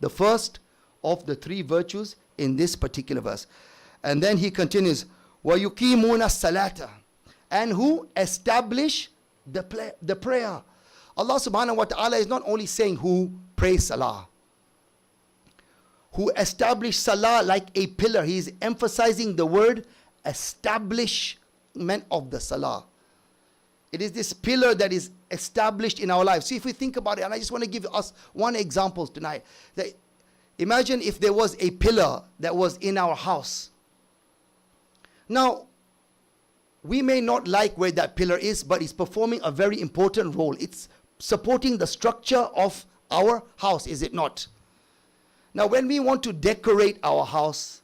The first of the 3 virtues in this particular verse. And then he continues, وَيُقِيمُونَ الصَّلَاةَ, and who establish the prayer. Allah subhanahu wa ta'ala is not only saying who pray salah, who establish salah like a pillar. He is emphasizing the word establishment of the salah. It is this pillar that is established in our lives. See, if we think about it, and I just want to give us one example tonight. That imagine if there was a pillar that was in our house. Now, we may not like where that pillar is, but it's performing a very important role. It's supporting the structure of our house, is it not? Now, when we want to decorate our house,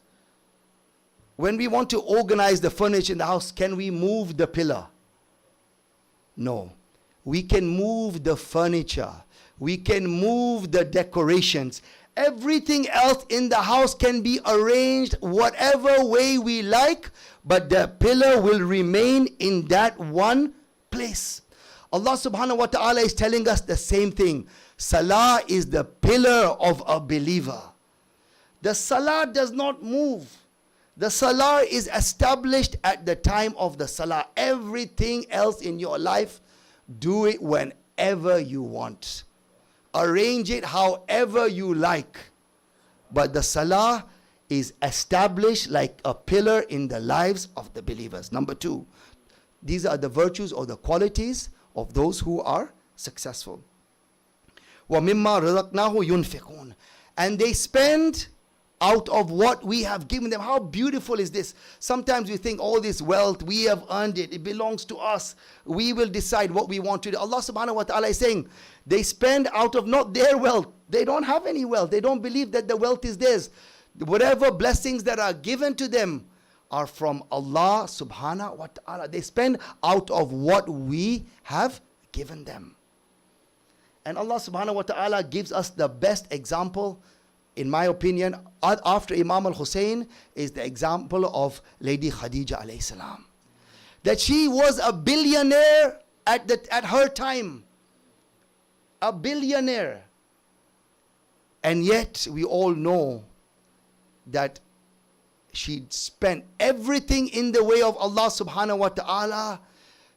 when we want to organize the furniture in the house, can we move the pillar? No. We can move the furniture. We can move the decorations. Everything else in the house can be arranged whatever way we like, but the pillar will remain in that one place. Allah subhanahu wa ta'ala is telling us the same thing. Salah is the pillar of a believer. The salah does not move. The salah is established at the time of the salah. Everything else in your life, do it whenever you want. Arrange it however you like. But the salah is established like a pillar in the lives of the believers. Number 2, these are the virtues or the qualities of those who are successful. وَمِمَّا رَزَقْنَاهُ يُنْفِقُونَ. And they spend out of what we have given them. How beautiful is this? Sometimes we think all this wealth, we have earned it, it belongs to us, we will decide what we want to do. Allah subhanahu wa ta'ala is saying, they spend out of not their wealth. They don't have any wealth. They don't believe that the wealth is theirs. Whatever blessings that are given to them are from Allah subhanahu wa ta'ala. They spend out of what we have given them. And Allah subhanahu wa ta'ala gives us the best example, in my opinion, after Imam al-Hussain, is the example of Lady Khadija alayhi salam. That she was a billionaire at her time. A billionaire. And yet we all know that she spent everything in the way of Allah subhanahu wa ta'ala,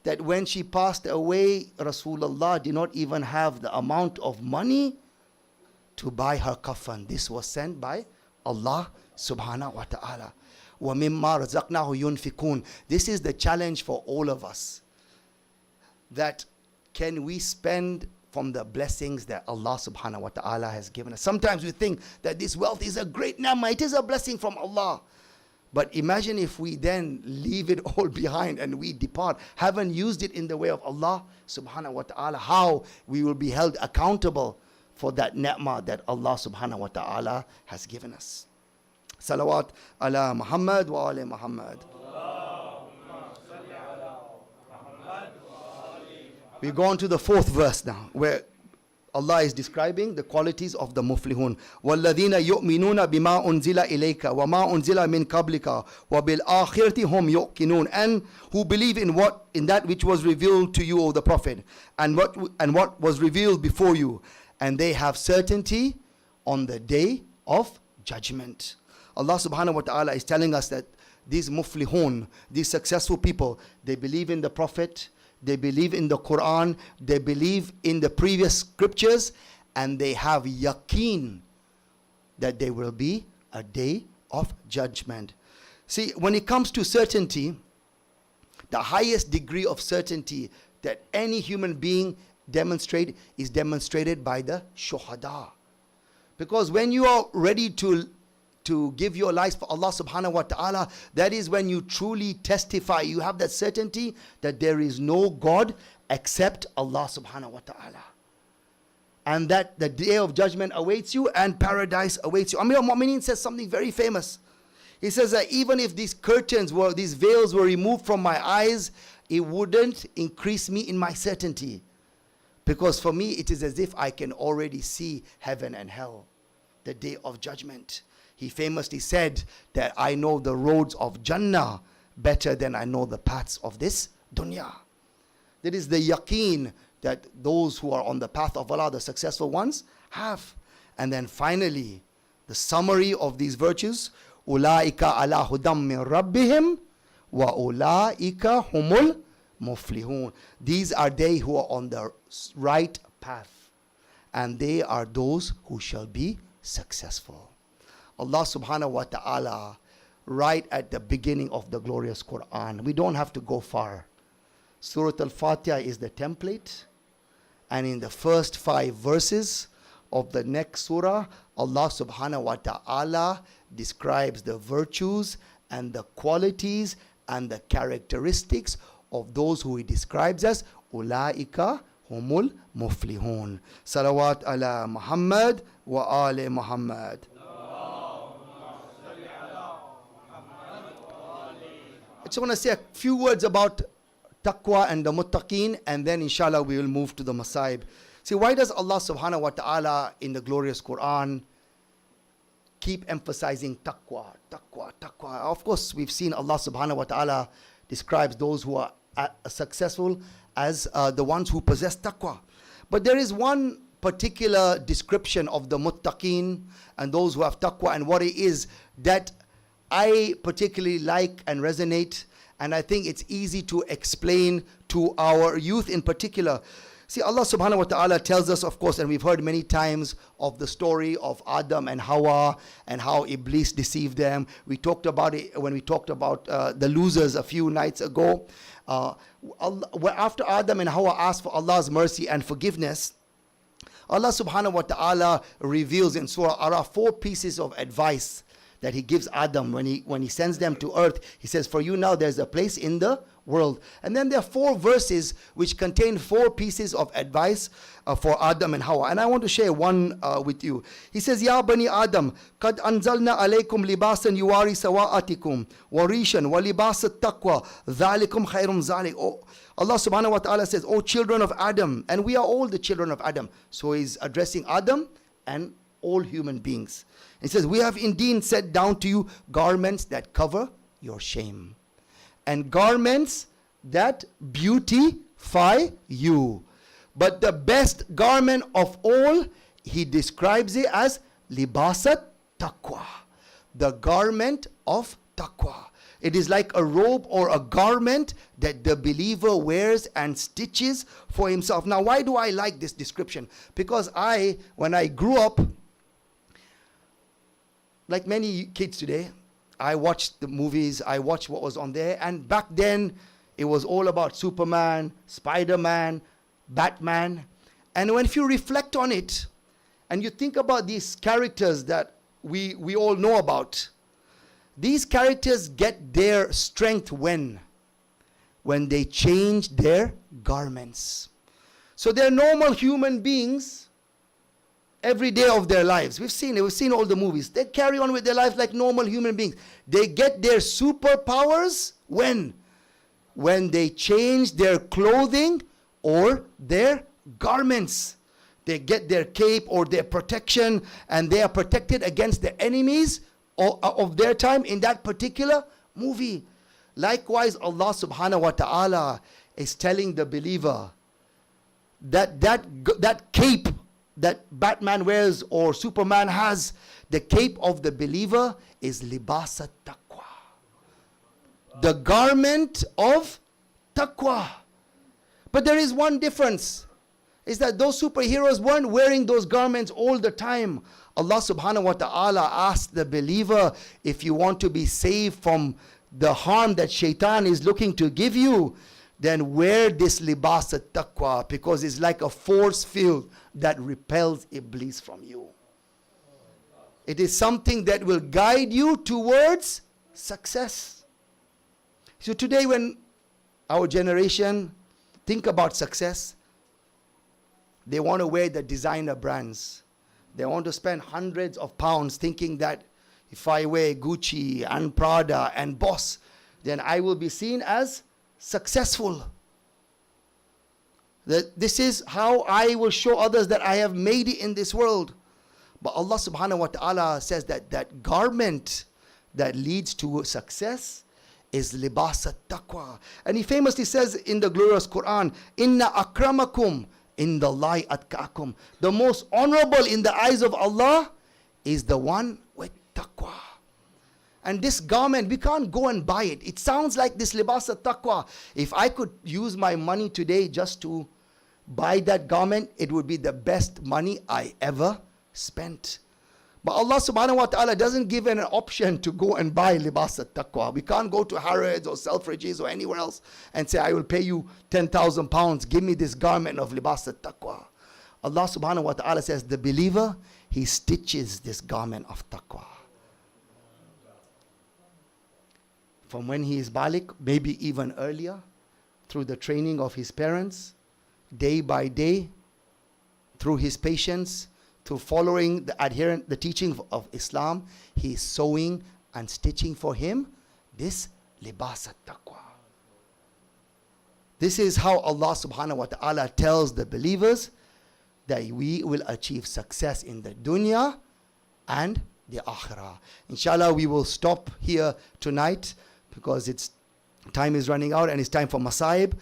that when she passed away, Rasulullah did not even have the amount of money to buy her kafan. This was sent by Allah subhanahu wa ta'ala. وَمِمَّا رَزَقْنَاهُ يُنْفِقُونَ. This is the challenge for all of us. That can we spend from the blessings that Allah subhanahu wa ta'ala has given us. Sometimes we think that this wealth is a great ni'mah, it is a blessing from Allah. But imagine if we then leave it all behind and we depart, haven't used it in the way of Allah subhanahu wa ta'ala, how we will be held accountable for that ni'mah that Allah subhanahu wa ta'ala has given us. Salawat ala Muhammad wa ala Muhammad. We go on to the 4th verse now, where Allah is describing the qualities of the muflihun. وَالَّذِينَ يُؤْمِنُونَ بِمَا أُنزِلَ إِلَيْكَ وَمَا أُنزِلَ مِنْ قَبْلِكَ وَبِالْآخِرَةِ هُمْ يُؤْقِنُونَ. And who believe in that which was revealed to you, O the Prophet, and what was revealed before you, and they have certainty on the day of judgment. Allah subhanahu wa ta'ala is telling us that these muflihun, these successful people, they believe in the Prophet, they believe in the Quran, they believe in the previous scriptures, and they have yaqeen that there will be a day of judgment. See, when it comes to certainty, the highest degree of certainty that any human being is demonstrated by the shuhada. Because when you are ready to give your lives for Allah subhanahu wa ta'ala, that is when you truly testify. You have that certainty that there is no God except Allah subhanahu wa ta'ala. And that the day of judgment awaits you and paradise awaits you. Amir al-Mu'mineen says something very famous. He says that even if these veils were removed from my eyes, it wouldn't increase me in my certainty. Because for me, it is as if I can already see heaven and hell, the day of judgment. He famously said that I know the roads of Jannah better than I know the paths of this dunya. That is the yaqeen that those who are on the path of Allah, the successful ones, have. And then finally, the summary of these virtues, Ulaika ala hudam min rabbihim wa ulaika humul muflihun. These are they who are on the right path, and they are those who shall be successful. Allah subhanahu wa ta'ala, right at the beginning of the glorious Quran, we don't have to go far. Surah Al-Fatiha is the template, and in the first 5 verses of the next surah, Allah subhanahu wa ta'ala describes the virtues and the qualities and the characteristics of those who he describes as Ulaika humul muflihun. Salawat ala Muhammad wa ali Muhammad. I just want to say a few words about taqwa and the muttaqeen, and then inshallah we will move to the masaib. See, why does Allah subhanahu wa ta'ala in the glorious Quran keep emphasizing taqwa, taqwa, taqwa? Of course, we've seen Allah subhanahu wa ta'ala describes those who are successful as the ones who possess taqwa. But there is one particular description of the muttaqeen and those who have taqwa, and what it is that I particularly like and resonate, and I think it's easy to explain to our youth in particular. See, Allah subhanahu wa ta'ala tells us, of course, and we've heard many times of the story of Adam and Hawa and how Iblis deceived them. We talked about it when we talked about the losers a few nights ago. After Adam and Hawa asked for Allah's mercy and forgiveness, Allah subhanahu wa ta'ala reveals in Surah Araf 4 pieces of advice that he gives Adam when he sends them to earth. He says, for you now there's a place in the world. And then there are 4 verses which contain 4 pieces of advice for Adam and Hawa. And I want to share one with you. He says, Ya bani Adam, qad anzalna alaykum libasan yuwari sawa'atikum warishan wa libasat taqwa dhalikum khairum zalik. Oh, Allah subhanahu wa ta'ala says, O children of Adam, and we are all the children of Adam. So he's addressing Adam and all human beings. He says, we have indeed set down to you garments that cover your shame, and garments that beautify you. But the best garment of all, he describes it as libasat taqwa, the garment of taqwa. It is like a robe or a garment that the believer wears and stitches for himself. Now, why do I like this description? Because when I grew up, like many kids today, I watched the movies, I watched what was on there, and back then it was all about Superman, Spider-Man, Batman. And if you reflect on it and you think about these characters that we all know about, these characters get their strength when they change their garments. So they're normal human beings every day of their lives. We've seen all the movies. They carry on with their lives like normal human beings. They get their superpowers when they change their clothing or their garments. They get their cape or their protection, and they are protected against the enemies of their time in that particular movie. Likewise, Allah subhanahu wa ta'ala is telling the believer that cape that Batman wears or Superman has, the cape of the believer is libasat taqwa, the garment of taqwa. But there is one difference, is that those superheroes weren't wearing those garments all the time. Allah subhanahu wa ta'ala asked the believer, if you want to be saved from the harm that shaitan is looking to give you, then wear this libas at-taqwa, because it's like a force field that repels Iblis from you. It is something that will guide you towards success. So today when our generation think about success, they want to wear the designer brands. They want to spend hundreds of pounds thinking that if I wear Gucci and Prada and Boss, then I will be seen as successful. That this is how I will show others that I have made it in this world. But Allah subhanahu wa ta'ala says that garment that leads to success is libas at-taqwa. And he famously says in the glorious Quran, Inna akramakum indallahi atqakum. The most honorable in the eyes of Allah is the one with taqwa. And this garment, we can't go and buy it. It sounds like this libas at-taqwa. If I could use my money today just to buy that garment, it would be the best money I ever spent. But Allah subhanahu wa ta'ala doesn't give an option to go and buy libas at-taqwa. We can't go to Harrods or Selfridges or anywhere else and say, I will pay you 10,000 pounds. Give me this garment of libas at-taqwa. Allah subhanahu wa ta'ala says, the believer, he stitches this garment of taqwa. From when he is balik, maybe even earlier, through the training of his parents, day by day, through his patience, through following the teaching of Islam, he is sewing and stitching for him this libas at-taqwa. This is how Allah subhanahu wa ta'ala tells the believers that we will achieve success in the dunya and the akhirah. Inshallah, we will stop here tonight because time is running out and it's time for Masaib.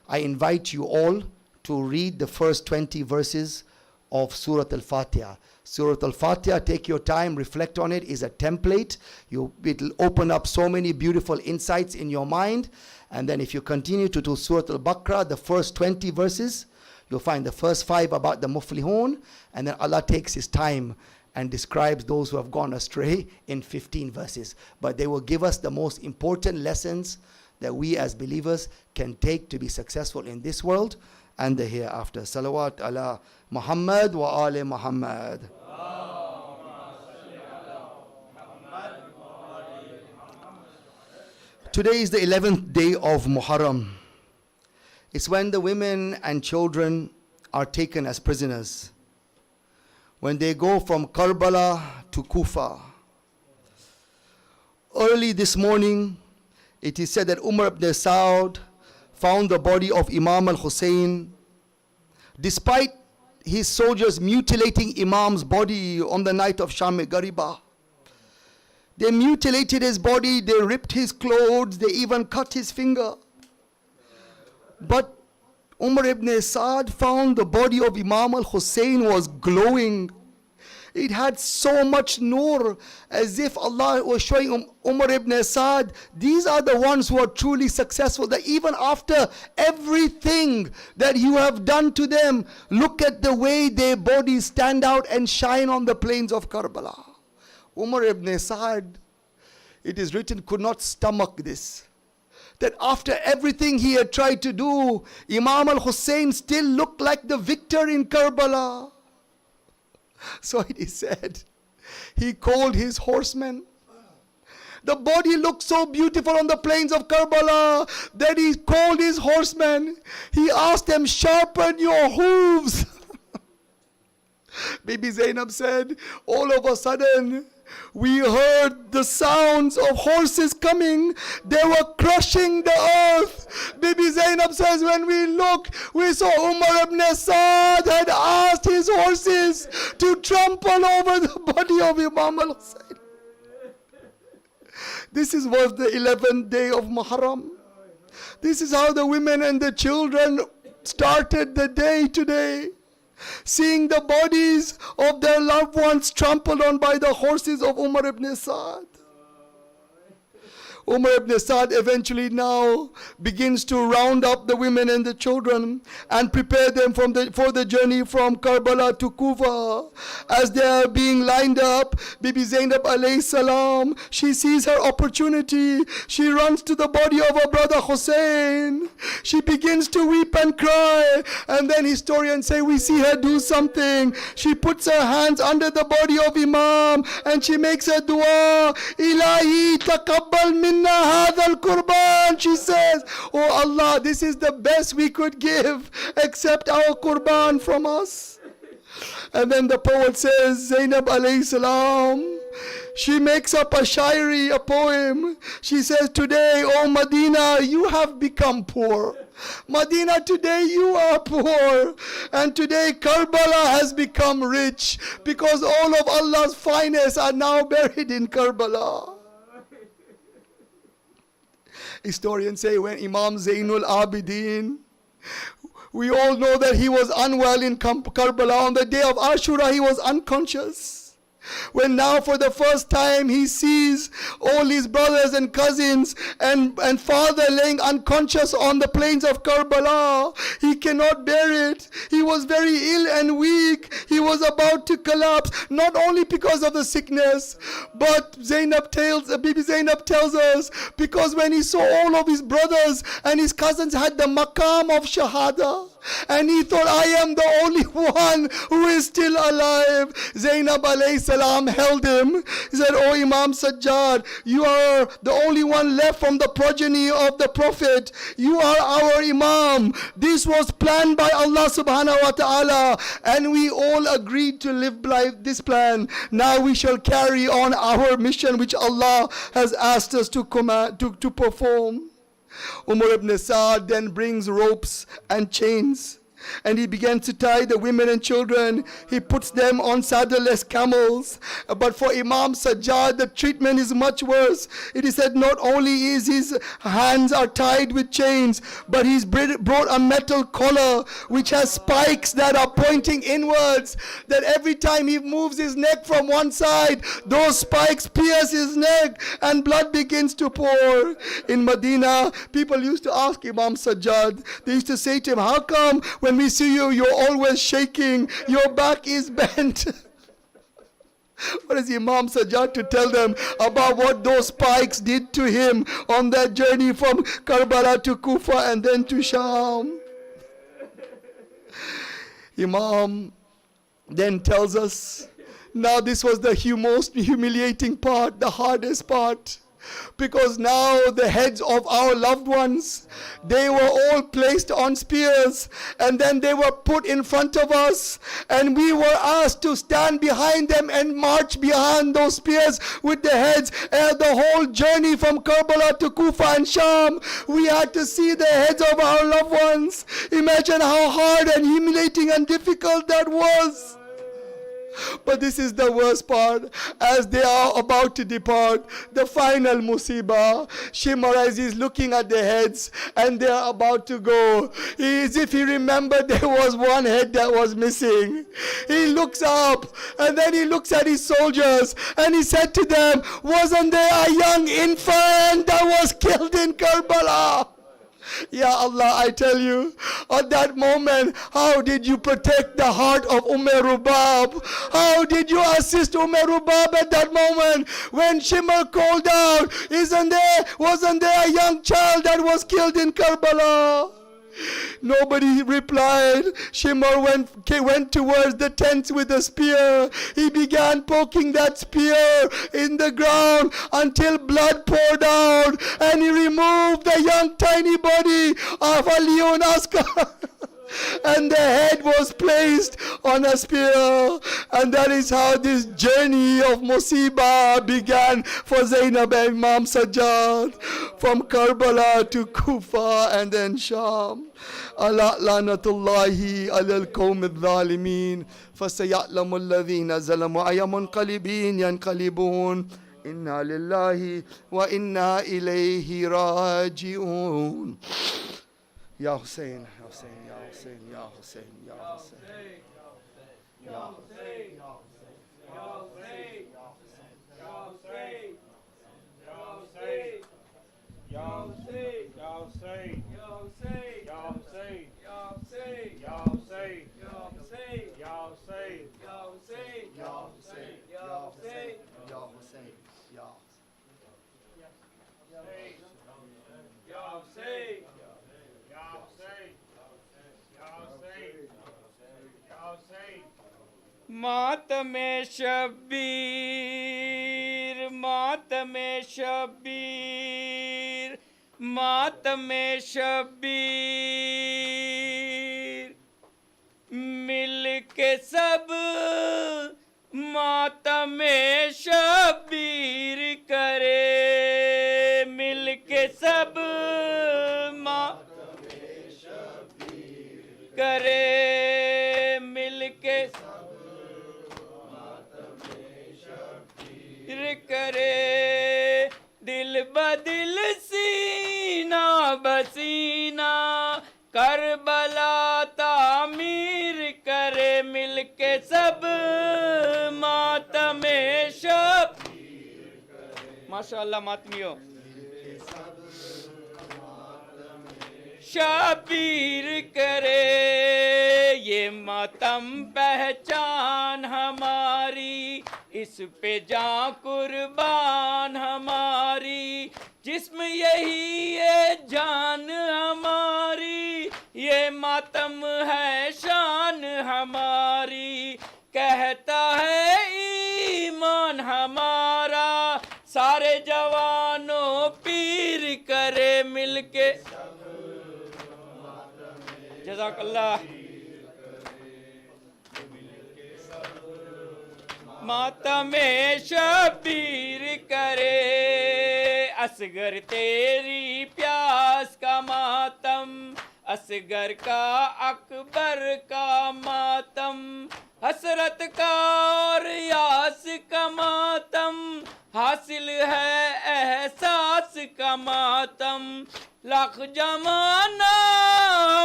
I invite you all to read the first 20 verses of Surah Al-Fatiha. Surah Al-Fatiha, take your time, reflect on it, is a template. It'll open up so many beautiful insights in your mind. And then if you continue to do Surah Al-Baqarah, the first 20 verses, you'll find the first 5 about the Muflihun, and then Allah takes his time and describes those who have gone astray in 15 verses. But they will give us the most important lessons that we as believers can take to be successful in this world and the hereafter. Salawat ala Muhammad wa ali Muhammad. Today is the 11th day of Muharram. It's when the women and children are taken as prisoners. When they go from Karbala to Kufa. Early this morning, it is said that Umar ibn Saud found the body of Imam al-Hussain. Despite his soldiers mutilating Imam's body on the night of Sham Gariba, they mutilated his body, they ripped his clothes, they even cut his finger. But Umar ibn Saud found the body of Imam al-Hussain was glowing. It had so much nur, as if Allah was showing Umar ibn Saud, these are the ones who are truly successful, that even after everything that you have done to them, look at the way their bodies stand out and shine on the plains of Karbala. Umar ibn Saud, it is written, could not stomach this. That after everything he had tried to do, Imam al-Hussain still looked like the victor in Karbala. So it is said, he called his horsemen. The body looked so beautiful on the plains of Karbala that he called his horsemen. He asked them, sharpen your hooves. Bibi Zainab said, all of a sudden, we heard the sounds of horses coming. They were crushing the earth. Bibi Zainab says, when we looked, we saw Umar ibn Saud had asked his horses to trample over the body of Imam al-Hussain. This was the 11th day of Muharram. This is how the women and the children started the day today. Seeing the bodies of their loved ones trampled on by the horses of Umar ibn Saud. Umar ibn Saud eventually now begins to round up the women and the children and prepare them for the journey from Karbala to Kufa. As they are being lined up, Bibi Zainab alayhi salam, she sees her opportunity. She runs to the body of her brother Hussain. She begins to weep and cry. And then historians say we see her do something. She puts her hands under the body of Imam and she makes a dua. Ilahi taqabbal min hadha al-qurban, she says, oh Allah, this is the best we could give, accept our qurban from us. And then the poet says, Zainab alayhi salam, she makes up a shairi, a poem. She says, today, oh Medina, you have become poor. Medina, today you are poor. And today Karbala has become rich because all of Allah's finest are now buried in Karbala. Historians say when Imam Zainul Abidin, we all know that he was unwell in Karbala. On the day of Ashura, he was unconscious. When now for the first time he sees all his brothers and cousins and father laying unconscious on the plains of Karbala, he cannot bear it. He was very ill and weak. He was about to collapse, not only because of the sickness, but Bibi Zainab tells us, because when he saw all of his brothers and his cousins had the maqam of shahada, And he thought, I am the only one who is still alive. Zainab alayhi salam held him. He said, oh Imam Sajjad, you are the only one left from the progeny of the Prophet. You are our Imam. This was planned by Allah subhanahu wa ta'ala. And we all agreed to live by this plan. Now we shall carry on our mission which Allah has asked us to perform. Umar ibn Saad then brings ropes and chains, and he begins to tie the women and children. He puts them on saddleless camels. But for Imam Sajjad, the treatment is much worse. It is said not only is his hands are tied with chains, but he's brought a metal collar which has spikes that are pointing inwards, that every time he moves his neck from one side, those spikes pierce his neck and blood begins to pour. In Medina, people used to ask Imam Sajjad, they used to say to him, how come when we see you, you're always shaking, your back is bent? What is Imam Sajjad to tell them about what those spikes did to him on that journey from Karbala to Kufa and then to Sham? Imam then tells us, now this was the most humiliating part, the hardest part. Because now the heads of our loved ones, they were all placed on spears, and then they were put in front of us, and we were asked to stand behind them and march behind those spears with the heads. And the whole journey from Karbala to Kufa and Sham, we had to see the heads of our loved ones. Imagine how hard and humiliating and difficult that was. But this is the worst part. As they are about to depart, the final musibah, Shimar is looking at the heads and they are about to go. As if he remembered there was one head that was missing. He looks up and then he looks at his soldiers and he said to them, wasn't there a young infant that was killed in Karbala? Ya Allah, I tell you, at that moment, how did you protect the heart of Rubab? How did you assist Rubab at that moment when Shimar called out, wasn't there a young child that was killed in Karbala? Nobody replied. Shimar went towards the tents with a spear. He began poking that spear in the ground until blood poured out, and he removed the young tiny body of Aliun Askar. And the head was placed on a spear. And that is how this journey of Musibah began for Zainab and Imam Sajjad, from Karbala to Kufa and then Sham. Ala lanatullahi ala al-qawm al-zalimin, fasaya'lamu alladhina zalamu ayamunqalibin yanqalibun. Inna lillahi wa inna ilayhi raji'un. Ya Hussain, Ya Hussain, Ya Hussain, Ya Hussain, Ya Hussain. Ya Hussain, Ya Hussain, Ya Hussain, Ya Hussain, Ya Hussain, Ya Hussain, Ya Hussain, Ya Hussain, Ya Hussain, Ya Hussain, Ya Hussain, Ya Hussain, Ya Hussain, Ya Hussain, Ya Hussain, Ya Hussain, Ya Hussain, Ya Hussain. मातमे Shabbir, मातमे Shabbir, मातमे Shabbir, मिल के सब मातमे शब्बीर करे, मिल के सब मातमे शब्बीर करे, मिल के करे, दिल बदिल सीना बसीना, करबला तामीर करे, मिल के सब मातमे शब्बीर करे। माशाअल्लाह मातमियों, शबीर करे, ये मातम पहचान हमारी, इस पे जान कुर्बान हमारी, जिस्म यही है जान हमारी, ये मातम है शान हमारी, कहता है ईमान हमारा, सारे जवानों पीर करे मिलके। जज़ाकल्लाह। मातमे शबीर करे, असगर तेरी प्यास का मातम, असगर का अकबर का मातम, हसरत का और यास का मातम, हासिल है एहसास का मातम। लाख जमाना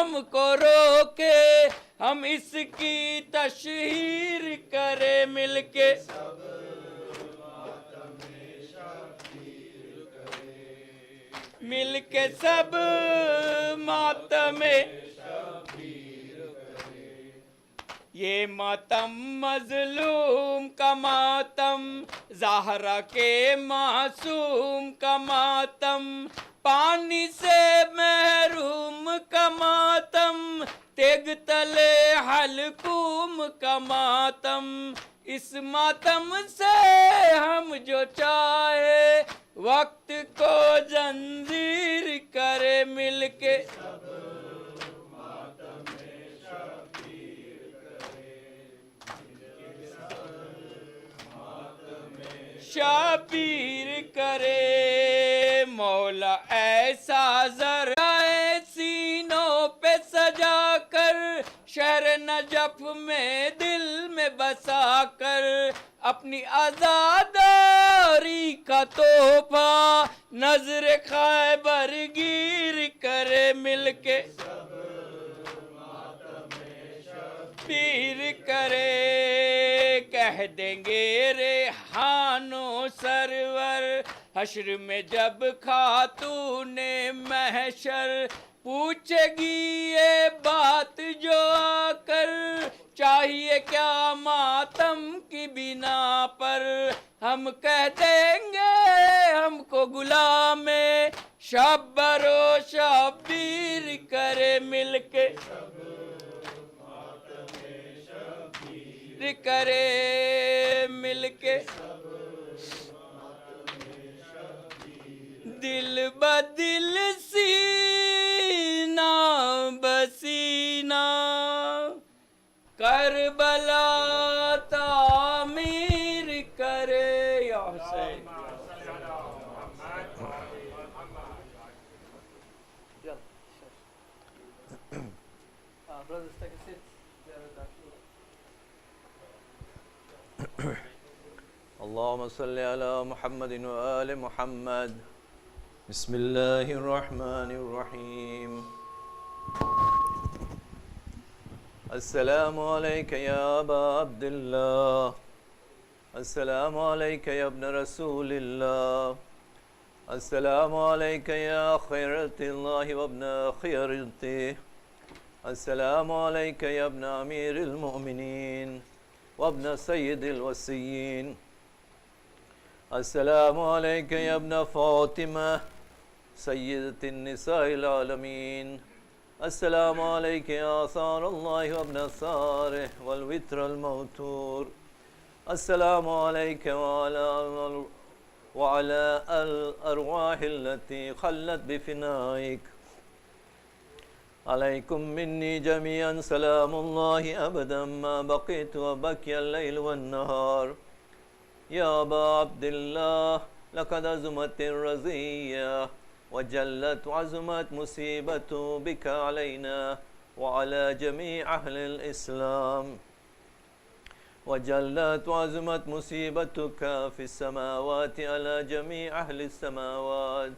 हमको रोके, हम इसकी तशहीर करे मिलके। मिलके सब मातमे, ये मातम मजलूम का मातम, ज़हरा के मासूम का मातम, पानी से महरूम का मातम, तेग तले हलकूम का मातम। इस मातम से हम जो चाहे वक्त को जंजीर करे मिलके। शाबीर करे मौला ऐसा ज़राए सीनों पे सजा कर, शहर नजफ में दिल में बसा कर, अपनी आज़ादारी का तोहफा नजर खैबर गिर करे मिलके। पीर करे कह देंगे रेहानो सरवर, हश्र में जब खातूने महशर, पूछेगी ये बात जो आकर, चाहिए क्या मातम की बिना पर। हम कह देंगे हमको गुलामे शब्बरो शब्बीर करे मिलके। करे मिलके दिल बदिल सीना बसीना, करबला तामीर करे या हुसैन। اللهم صل على محمد وآل محمد بسم الله الرحمن الرحيم السلام عليك يا أبا عبد الله السلام عليك يا ابن رسول الله السلام عليك يا خيرة الله وابن خيرته السلام عليك يا ابن أمير المؤمنين وابن سيد الوصيين السلام عليك يا ابن فاطمة سيدة النساء العالمين السلام عليك يا آثار الله وابن ثاره والوتر الموتور السلام عليك وعلى الأرواح التي خلت بفنائك عليكم مني جميعا سلام الله أبدا ما بقيت وبكي الليل والنهار يا أبا عبد الله لقد عزمت الرزية وجلت وعزمت مصيبة بك علينا وعلى جميع أهل الإسلام وجلت وعزمت مصيبتك في السماوات على جميع أهل السماوات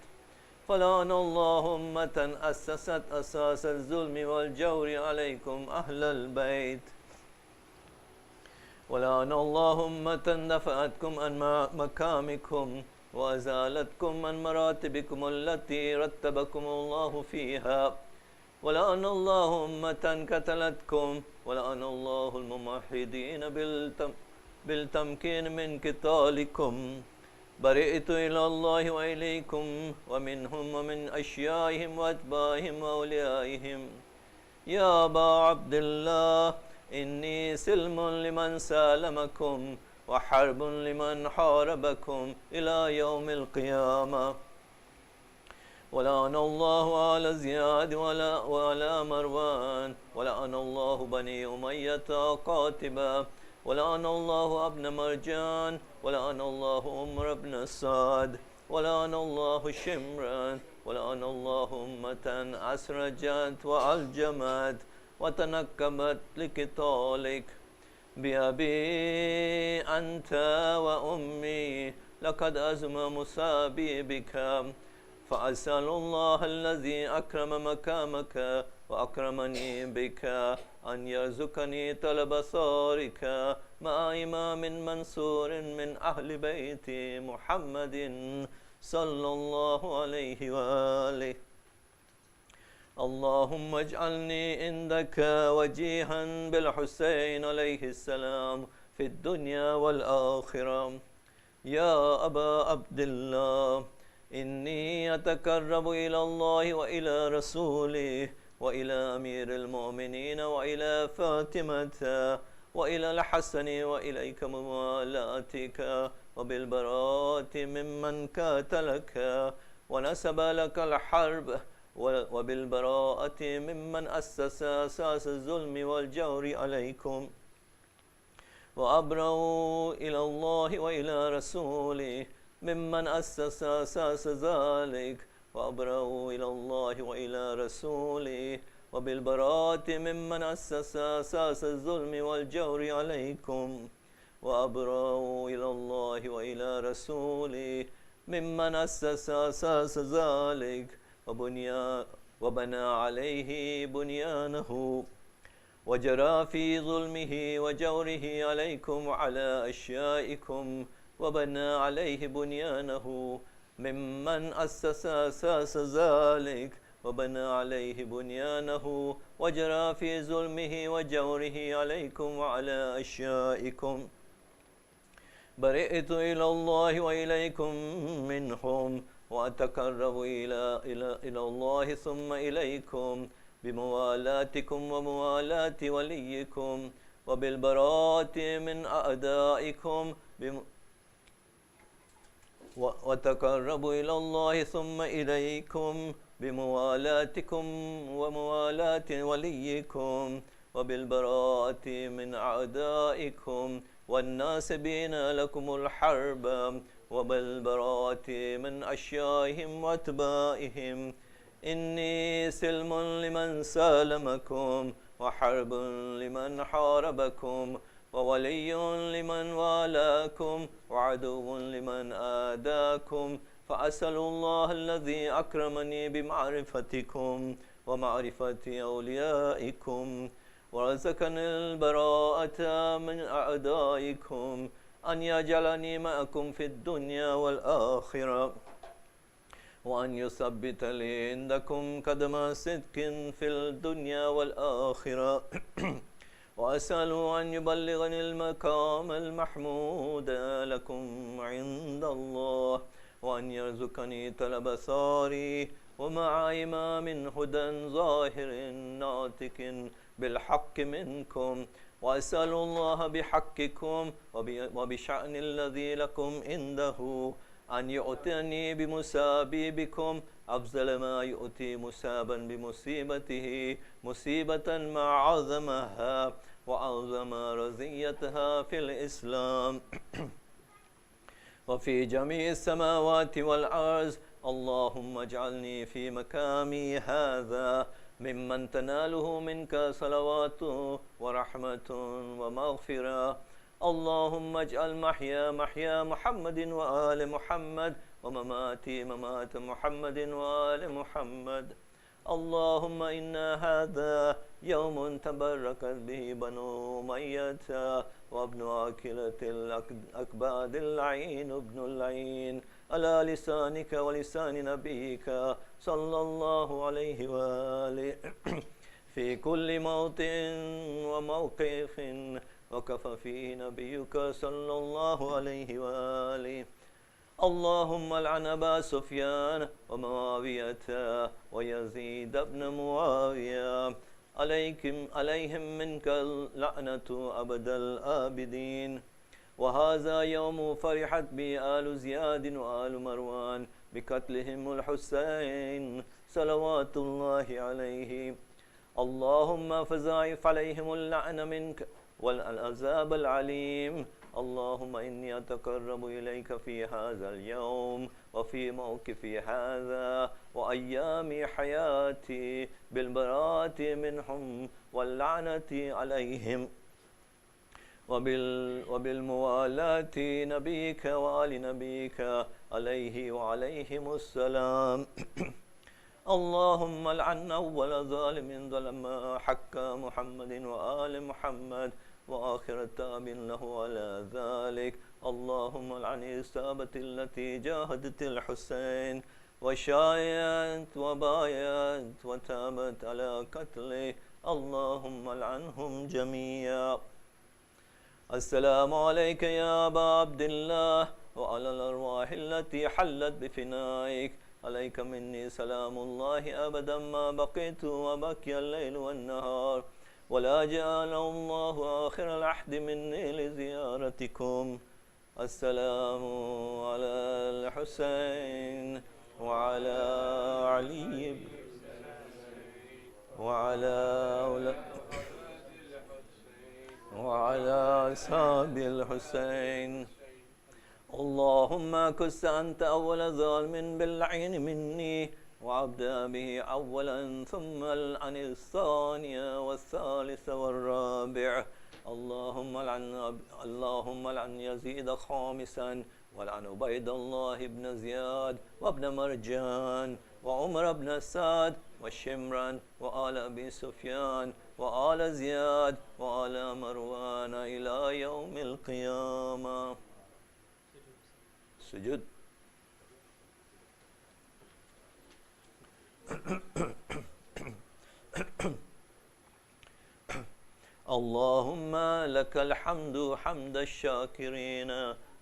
فلعن الله أمة أسست أساس الظلم والجور عليكم أهل البيت ولعن الله أمة دفعتكم عن مكامكم وأزالتكم عن مراتبكم التي رتبكم الله فيها ولعن الله أمة قتلتكم ولعن الله الممحدين بالتمكين من قتالكم برئت إلى الله وإليكم ومنهم ومن أشيائهم وأتباعهم وأوليائهم يا أبا عبد الله إني سلم لمن سالمكم وحرب لمن حاربكم إلى يوم القيامة. ولعن الله آل زياد ولا مروان، ولعن الله بني أمية قاتبا، ولعن الله ابن مرجان، ولعن الله عمر بن سعد، ولعن الله شمران، ولعن الله أمة أسرجت وألجمت وتنكبت لقتالك. بأبي أنت وأمي لقد أزم مصابي بك، فأسأل الله الذي أكرم مكامك وأكرمني بك أن يرزقني طلب ثارك مع إمام منصور من أهل بيت محمد صلى الله عليه وآله. اللهم اجعلني عندك وجيها بالحسين عليه السلام في الدنيا والآخرة. يا أبا عبد الله إني أتقرب إلى الله وإلى رسوله وإلى أمير المؤمنين وإلى فاطمة وإلى الحسن وإليك موالاتك وبالبراءة ممن قاتلك ونسب لك الحرب وبالبراءة ممن أسس أساس الظلم والجور عليكم. وأبرأوا إلى الله وإلى رسوله ممن أسس أساس ذلك، وأبرأوا إلى الله وإلى رسوله وبالبراءة ممن أسس أساس الظلم والجور عليكم. وأبرأوا إلى الله وإلى رسوله ممن أسس أساس ذلك وبنى عليه بنيانه وجرى في ظلمه وجوره عليكم وعلى أشيائكم وبنى عليه بنيانه ممن أسس أساس ذلك وبنى عليه بنيانه وجرى في ظلمه وجوره عليكم وعلى أشيائكم. برئت إلى الله وإليكم منهم وأتقرب إلى الله ثم إليكم بموالاتكم وموالاة وليكم وبالبراءة من أعدائكم وتقرب إلى الله ثم إليكم بموالاتكم وموالاة وليكم وبالبراءة من أعدائكم والناسبين لكم الحرب وبالبراءة من أشيائهم وأتباعهم. إني سلم لمن سالمكم وحرب لمن حاربكم وولي لمن والاكم وعدو لمن آداكم. فأسأل الله الذي أكرمني بمعرفتكم ومعرفة أوليائكم ورزقني البراءة من أعدائكم أن يجعلني معكم في الدنيا والآخرة، وأن يثبت لي عندكم قدم صدق في الدنيا والآخرة. وأسأل أن يبلغني المقام المحمود لكم عند الله، وأن يرزقني طلب ثاري ومع إمام هدى ظاهر ناطق بالحق منكم. وأسأل الله بحقكم وبشأن الذي لكم عنده أن يؤتني بمصابي بكم أفضل ما يؤتي مصابا بمصيبته مصيبة ما عظمها وعظم رزيتها في الإسلام وفي جميع السماوات والأرض. اللهم اجعلني في مقامي هذا ممن تناله منك صلوات ورحمة ومغفرة. اللهم اجعل محيا محمد وآل محمد ومماتي ممات محمد وآل محمد. اللهم إنا هذا يوم تبركت به بنو أمية وابن عاكلة الأكباد اللعين ابن اللعين على لسانك ولسان نبيك صلى الله عليه وآله في كل موطن وموقف وكف فيه نبيك صلى الله عليه وآله. اللهم لعن أبا سفيان ومعاوية ويزيد بن معاوية عليهم منك اللعنة أبد الآبدين. وهذا يوم فرحت به آل زياد وآل مروان بقتلهم الحسين صلوات الله عليه. اللهم فزاعف عليهم اللعن منك والعذاب العليم. اللهم إني أتقرب إليك في هذا اليوم وفي موقفي هذا وأيام حياتي بالبراءة منهم واللعنة عليهم وبالموالاة نبيك وآل نبيك عليه وعليهم السلام. اللهم لعن أول ظالم ظلم حق محمد وآل محمد وآخر تاب له على ذلك. اللهم لعن الإصابة التي جاهدت الحسين وشايت وبايت وتابت على قتله. اللهم لعنهم جميعا. السلام عليك يا أبا عبد الله وعلى الأرواح التي حلت بفنائك. عليك مني سلام الله أبدا ما بقيت وبقي الليل والنهار ولا جعل الله آخر العهد مني لزيارتكم. السلام على الحسين وعلى علي وعلى أصحاب الحسين. اللهم كس أنت أول ظالم باللعين مني وعبدا به أولا ثم العن الثانية والثالثة والرابع. اللهم لعن يزيد خامسا ولعن عبيد الله بن زياد وابن مرجان وعمر بن سعد وشمران وآل أبي سفيان وآل زياد وآل مروان إلى يوم القيامة. سجود. اللهم لك الحمد حمد الشاكرين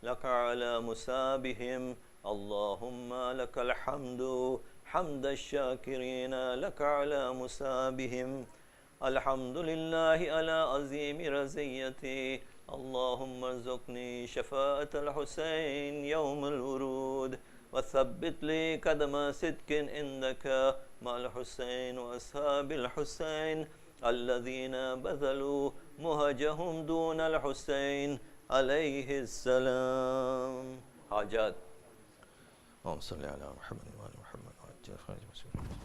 لك على مسابهم. اللهم لك الحمد حمد الشاكرين لك على مسابهم. الحمد لله على عظيم رزيتي. اللهم ارزقني شفاعة الحسين يوم الورود وثبت لي قدم صدق عندك مع الحسين وأصحاب الحسين الذين بذلوا مهجهم دون الحسين عليه السلام. حاجات. اللهم صل على محمد وآل محمد وعجل فرج مسلم.